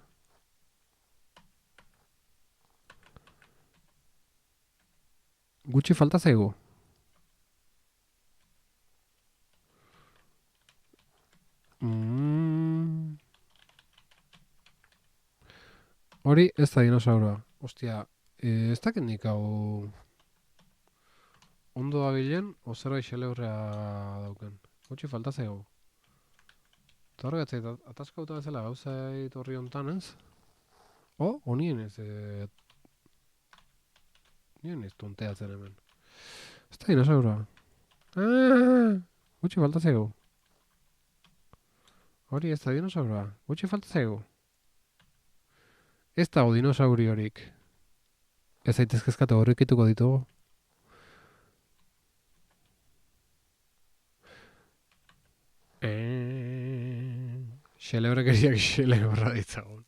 S1: Gutxi falta zaigu. Hori ez da dinosauroa. Ostia, ez dakit nik hau ondo dabilen, ozera iseleurrea dauken. Gutxi falta zaigu. Eta horregatzait, ataskauta bezala gauzait horri hontan ez? Honien ez... Nien ez tonteatzen hemen. Ez da dinosauroa. Gutxi falta zaigu. Hori ez da dinosaurua. Gutxi falta zaigu. Ez dago dinosauriorik. Ez zaitezkezkatu horrekituko ditugu. Xelebrekeriak xelebra ditzagun.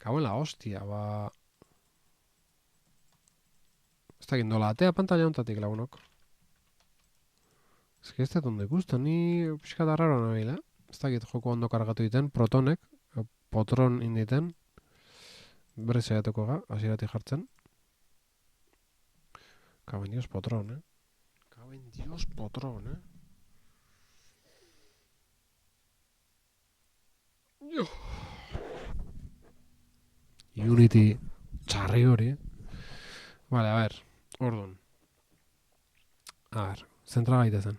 S1: Kauen la hostia, ba... Ez da gindola, atea pantalla ontatik lagunok. Ez que ez da ondo ikusten, ni pixka da raro nabil, Ez da git joko ondo kargatu diten, protonek, potron inditen. Berriz egatuko ga, hasieratik jartzen. Kauen dios potron, Kauen dios potron, Unity txarri hori. Vale, a ver, orduan. A ver, zentra gaitezen.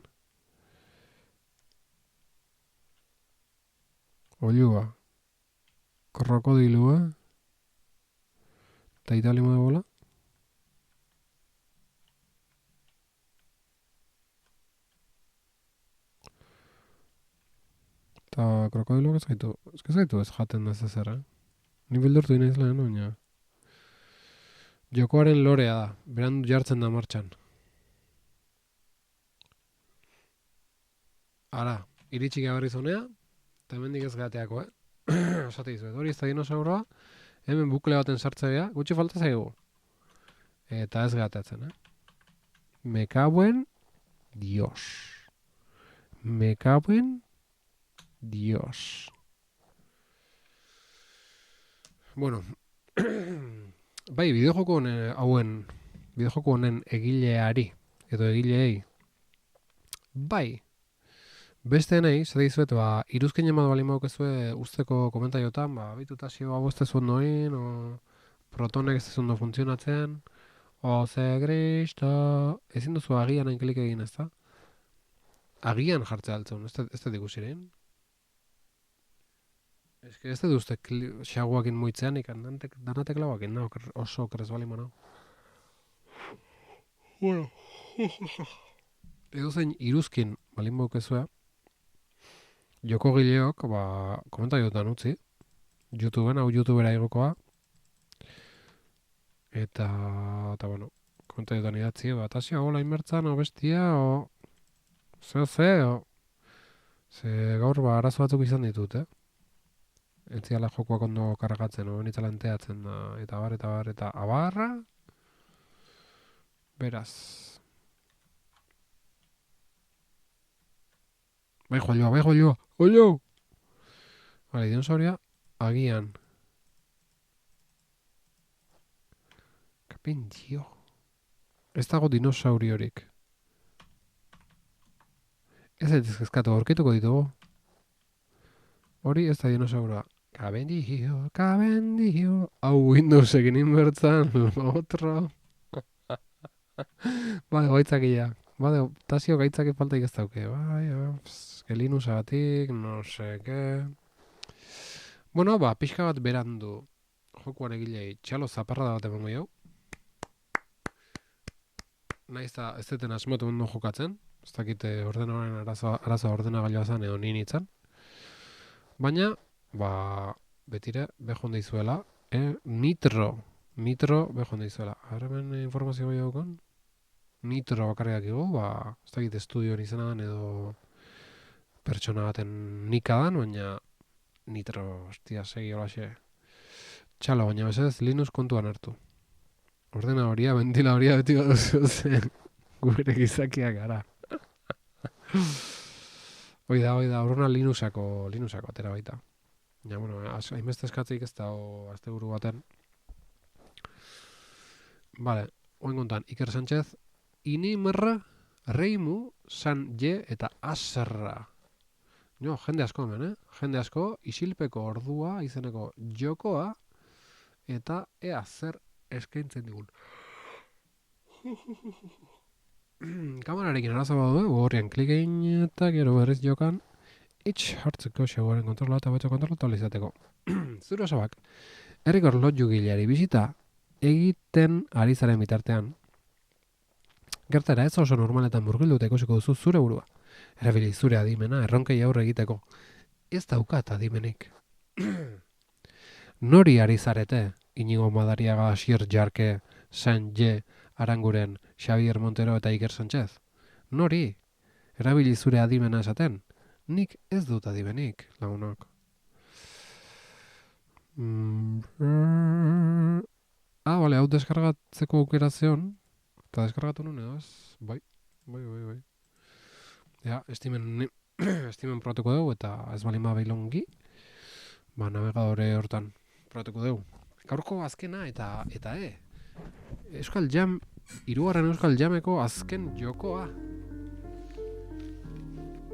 S1: Olua. Krokodilua. Eta italimo de bola. Eta krokodiloak ez gaitu. Ez jaten da ez zer, Ni bildurtu inaiz lehen, baina. Jokoaren lorea da. Berandu jartzen da martxan. Ara, iritsi gaberri zonea. Eta hemendik ez gateako, Esate dizuet, hori ez da dinosaurua. Hemen bukle baten sartzea, gutxi falta zaigu. Eta ez gateatzen, Me cabuen Dios. Me cabuen Dios. Bueno, bai, bideojoko honen egileari, edo egileei, bai, beste nahi, zade dizuet, iruzkin emadu bali maukezue usteko komentaiotan, bitutazio hau ez zuen noin, o protonek ez zuen funtzionatzen, o ze gristo, ezin duzu agian hain klik egin ez da? Agian jartzea altzun, ez da dikusirein. Ez que ez dut uste xaguakin moitzean ikan, danatek lauakin, oso krez bali manau. Bueno. Edo zein iruzkin balin baukezua, joko gileok, komentaiotan utzi, YouTubeen, hau YouTubera igokoa, eta bueno, komentaiotan idatzi, tasio, hola inbertzan, o bestia, o ze gaur arazo batzuk izan ditut, Ez ziala jokoak ondo kargatzen, nitzala enteatzen da, eta abarra. Beraz. Bai joa. Vale, dinosauria, agian. Kapen dio. Ez dago dinosauriorik. Ez ezkezkatu aurkituko ditugu. Hori ez da dinosaurua. Caben dio. Hau Windows egin inbertzan, otro. Bade, gaitzakia. Bade, tasio gaitzaki faltaik ez dauke. Que Linuxagatik, no sé qué. Bueno, pixka bat berandu. Jokuan egilei txalo zaparra da bat emango jau. Naiz da ez deten asmotu ondo jokatzen. Ez dakite ordenaren arazoa ordenagailua zan edo nien itzan. Baina, betire behonde izuela. Nitro behonde izuela. Hemen informazio bai daukon? Nitro bakarriak igo, ez dakit estudioan izan edo pertsona baten nikadan, baina Nitro, hostia, segi holaxe. Txalo, baina bezez Linux kontuan hartu. Ordena horia, bentila horia beti baduzu zen gure gizakiak gara. Oida, horrena Linuxako atera baita. Ja, bueno, hainbeste eskatzik ez da azte buru baten. Vale, oen kontan, Iker Sánchez, Inimerra, Reimu, San Je eta Aserra. Jo, jende asko hemen, Jende asko, isilpeko ordua, izeneko jokoa, eta ea zer eskaintzen digun. Kamerarekin arazo badu, gorrian klik egin eta gero berriz jokan hartzeko xegoaren kontrola eta batxo kontrola izateko. Zure osabak, herrikor lotju gileari bizita egiten ari zaren bitartean. Gertara ez oso normaletan murgildu eta ikusiko duzu zure burua. Erabili zure adimena erronkei aurre egiteko. Ez daukat adimenik. Nori ari zarete? Inigo Madariaga, Asier Jarke, Sanje, Aranguren, Xavier Montero eta Iker Sánchez. Nori? Erabili zure adimena esaten? Nik ez dut adimenik, lagunok. Bale, hau deskargatzeko aukera zeon. Eta deskargatu nuen edo, ez? Bai. Ja, estimen probatuko dugu, eta ez balin bailongi, navegadore hortan probatuko dugu. Gaurko azkena eta Euskal Jam, 3. Euskal Jameko azken jokoa.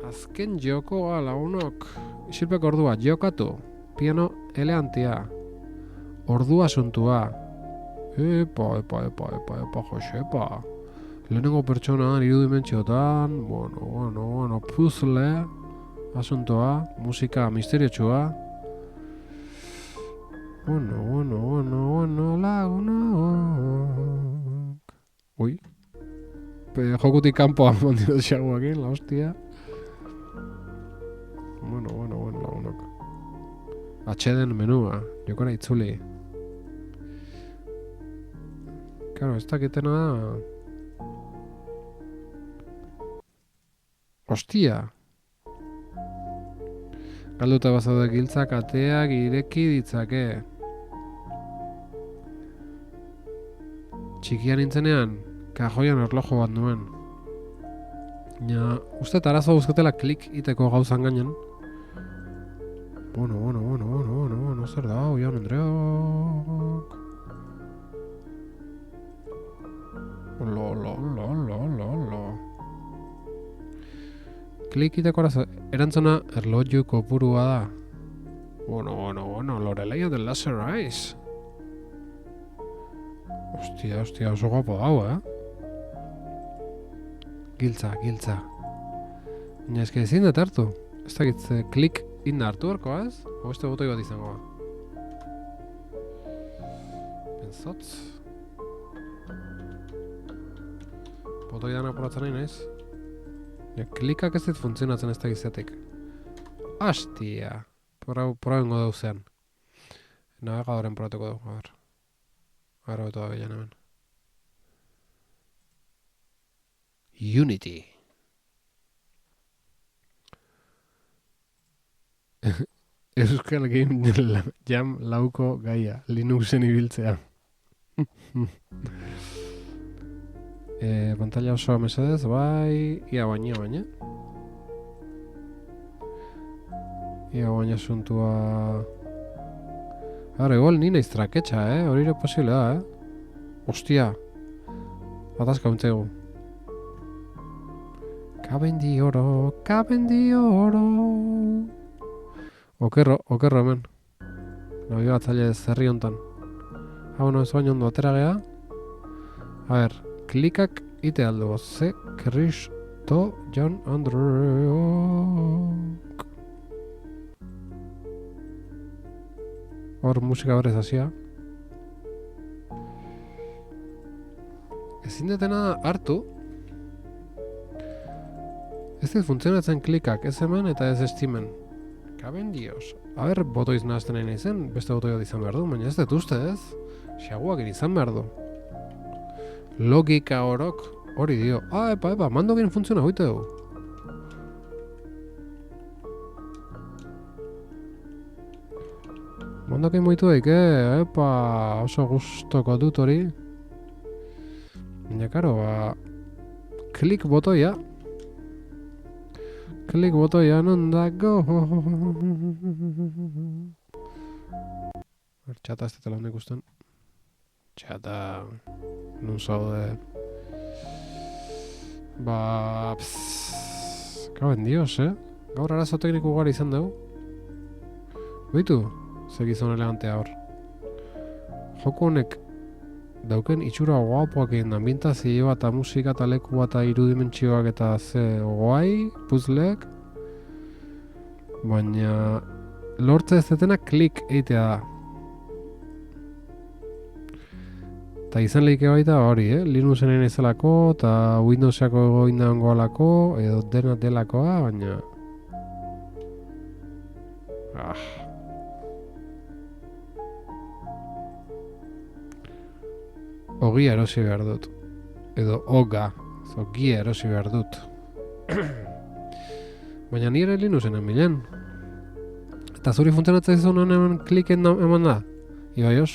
S1: Azken jokoa, lagunok. Isilpeko ordua, jokatu. Piano eleantia. Ordua asuntua. Epa, Josepa. Lehenengo pertsona, 3 dimentsiotan. Bueno, puzzle. Asuntoa, musika misteriotxua. Bueno, lagunok. Ui. Jokutik kanpoa mandido xaguakin, la hostia. Bueno, lagunok. Atxeden menua, jokora itzuli. Claro, ez dakitena da... Hostia! Galduta bazaude giltzak ateak ireki ditzake. Txikian nintzenean, kajoian erlojo bat nuen. Uste arazo guzketela klik iteko gauzan gainen. Bueno, zer da, Jaun Andreok. Lo. Klik iteko arazo, erantzuna erloju kopurua da. Bueno, Lorelei del Laser Eyes. Hostia, oso guapo dau, Giltza. Baina eske ezin dut hartu. Ez dakit klik inda hartu horko, ez? O beste botoi bat izango. Pentsatz. Botoi dana apuratzen nahi naiz. Klikak ez dit funtzionatzen ez dakizatik. Hastia. Probengo dauzean. Navegadoren probatuko dugu, a ver. Ahora beto da bilan hemen. Unity. Euskal Game Jam lauko gaia. Linuxen ibiltzea. Pantalla osoa mesedez, bai... Ia baina. Ia baina asuntua... Ahora, igual ni naiz traketxa, hori ere posible da, Hostia. Atazka untzegu. Caben di oro. Okerro hemen. Nabigatzaile zerri hontan. Bueno, ez baino ondo atera gea. A ver, klikak ite aldo. Ze Kristo Jaun Andreok. Hor musika horrez hasia. Ezin detena hartu. Ez dit funtzionatzen klikak, ez hemen eta ez estimen. Kaben dios. A ber, botoiz nahazten nahi zen, beste botoi bat izan behar du, baina ez dut uste ez. Xaguak izan behar du. Logika horok hori dio. Epa, mandokin funtziona hoite du. Mandokin moitu daik, epa, oso gustoko dut hori. Baina, karo, klik botoia. Klik botoia non dago. Txata ez dut lan ikusten. Txata, nun zaude. Kaben dios, Gaur arazo tekniku gari izan dugu. Beitu, segizon elegantea hor. Joko honek dauken itxura guapoak egin ambientazioa eta musika eta leku eta irudimentsioak eta ze guai, puzzleek. Baina lortza ez detena klik egitea da. Eta izan lehike baita hori, Linuxen izalako, eta Windowsako egoindago alako, edo dena delakoa, baina... Ogia erosi behar dut. Edo oga, ogia erosi behar dut. Baina nire Linuxen emilen. Eta zuri funtzionatzen zuen hemen kliken eman da? Ibaios?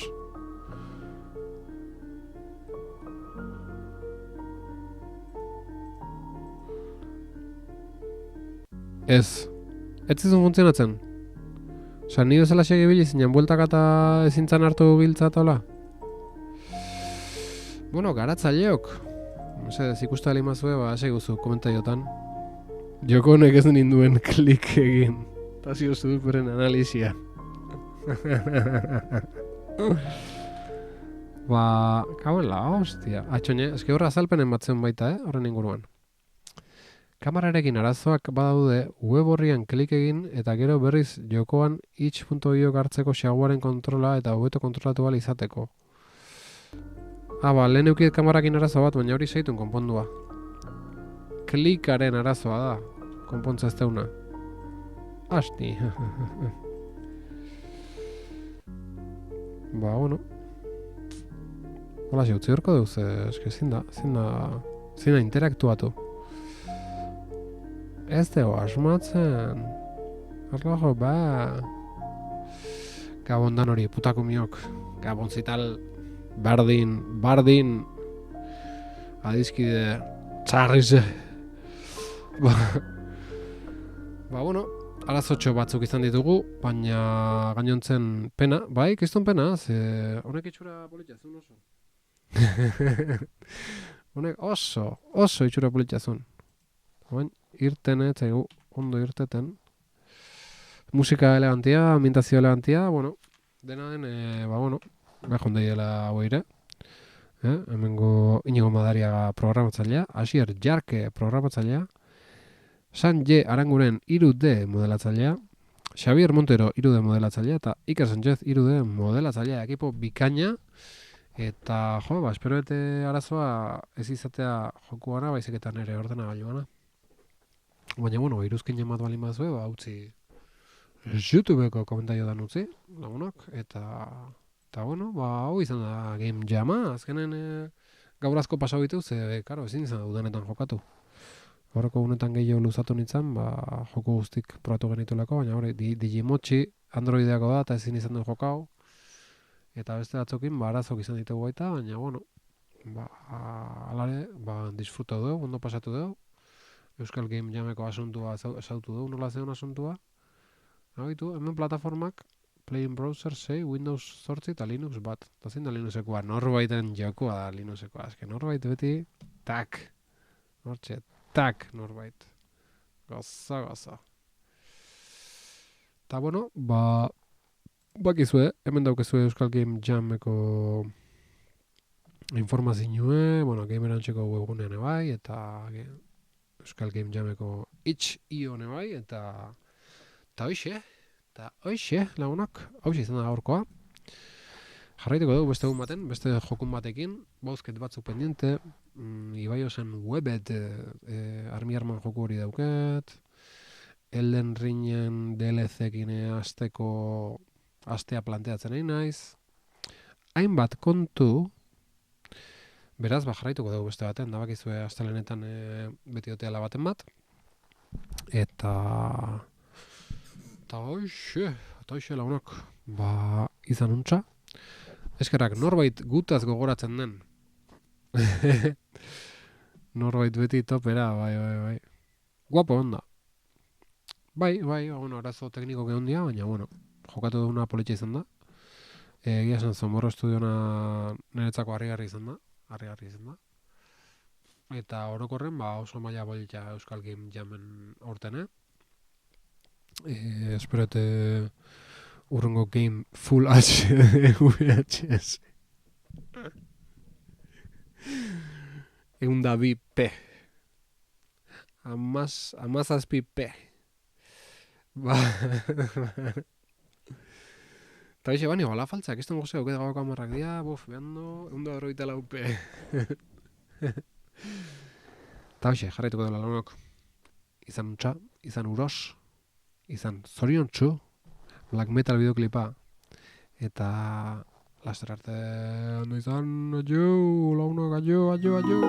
S1: Ez. Ez zizun funtzionatzen? Osa, ni bezala segi bili zinen bueltak eta ezintzan hartu giltza eta hola? Bueno, garatzaileok. Mesedez, ikusta alimazue, seguzu komentaiotan. Joko honek ez ninduen klik egin. Eta zio zuduperen analizia. Kauela, hostia. Atxoine, eski horra azalpenen batzen baita, horren inguruan. Kamerarekin arazoak badaude web horrian klik egin eta gero berriz jokoan itch.io hartzeko xaguaren kontrola eta hobeto kontrolatu bal izateko. Lehen eukiet kamerakin arazo bat, baina hori zeitun konpondua. Klikaren arazoa da, konpontza ez deuna. Asti. Bueno. Hola, utzi horko duz, eske zin da interaktuatu. Ez dugu asmatzen. Arlojo, Gabon dan hori, putako miok. Gabon zital, bardin, adizkide, txarrize. Bueno, arazotxo batzuk izan ditugu, baina gainontzen pena, kiston pena, ze honek itxura politxazun oso. Honek oso itxura politxazun. Baina, irten, zaigu, ondo irteten. Musika elegantia, ambientazio elegantia, bueno, dena den, behar dela hoire. Hemengo Inigo Madariaga programatzailea, Asier Jarke programatzailea, Sanje Aranguren 3D modelatzailea, Xavier Montero 3D modelatzailea, eta Iker Sánchez 3D modelatzailea, ekipo bikaina, eta, espero arazoa ez izatea jokuana, baizik eta nire ordena gailuana. Baina, iruzkin jamat bali mazue, utzi YouTubeko komentario dan utzi, lagunak, eta hau izan da game jama, azkenen gaur asko pasau bitu, ze, karo, ezin izan da udanetan jokatu. Horreko unetan gehiago luzatu nintzen, joko guztik probatu genitulako, baina hori, Digimotchi Androideako da, eta ezin izan du jokau, eta beste batzokin, arazok izan ditugu baita, baina, alare, disfruta du, ondo pasatu du, Euskal Game Jameko asuntua esautu du, nola zeon asuntua. Habitu, hemen plataformak, Play in Browser 6, Windows 8 eta Linux bat. Eta zein da Linuxekoa, norbaiten jokoa da Linuxekoa. Azke norbait beti, tak. Hortxe, tak norbait. Goza. Eta bakizue, hemen daukezue Euskal Game Jameko informazioe, gamerantzeko webgunean ebai, eta Euskal Game Jameko itch.io bai, eta hoxe, lagunak, hoxe izan da gaurkoa. Jarraituko dugu beste egun baten, beste jokun batekin, bauzket batzuk pendiente, Ibaiosen webet Armi Arman joku hori dauket, Elden Ringen DLC-ekin astea planteatzen nahi naiz, hainbat kontu, beraz, jarraituko dugu beste baten, da bakizue astelenetan beti oteala baten bat. Eta hoxe lagunak, izan untxa. Eskerrak, norbait gutaz gogoratzen den. Norbait beti topera, bai. Guapo onda. Bai, arazo tekniko gehondia, baina, jokatu duguna politxa izan da. Egia esan Zomorro Estudiona niretzako harrigarri izan da. Eta orokorren, oso maila bolitza Euskal Game Jamen orten, Esperete urrengo game full VHS. Eunda bi P. Amazazpi P. Eta hoxe, bani, bala faltzak, izten gozea, okede gauko amarrak dia, behando, 184 upe. Eta hoxe, jarraituko dela lanok. Izan untxa, izan uros, izan zoriontsu, black metal videoklipa, eta laster arte ondo izan, aio, launok, aio.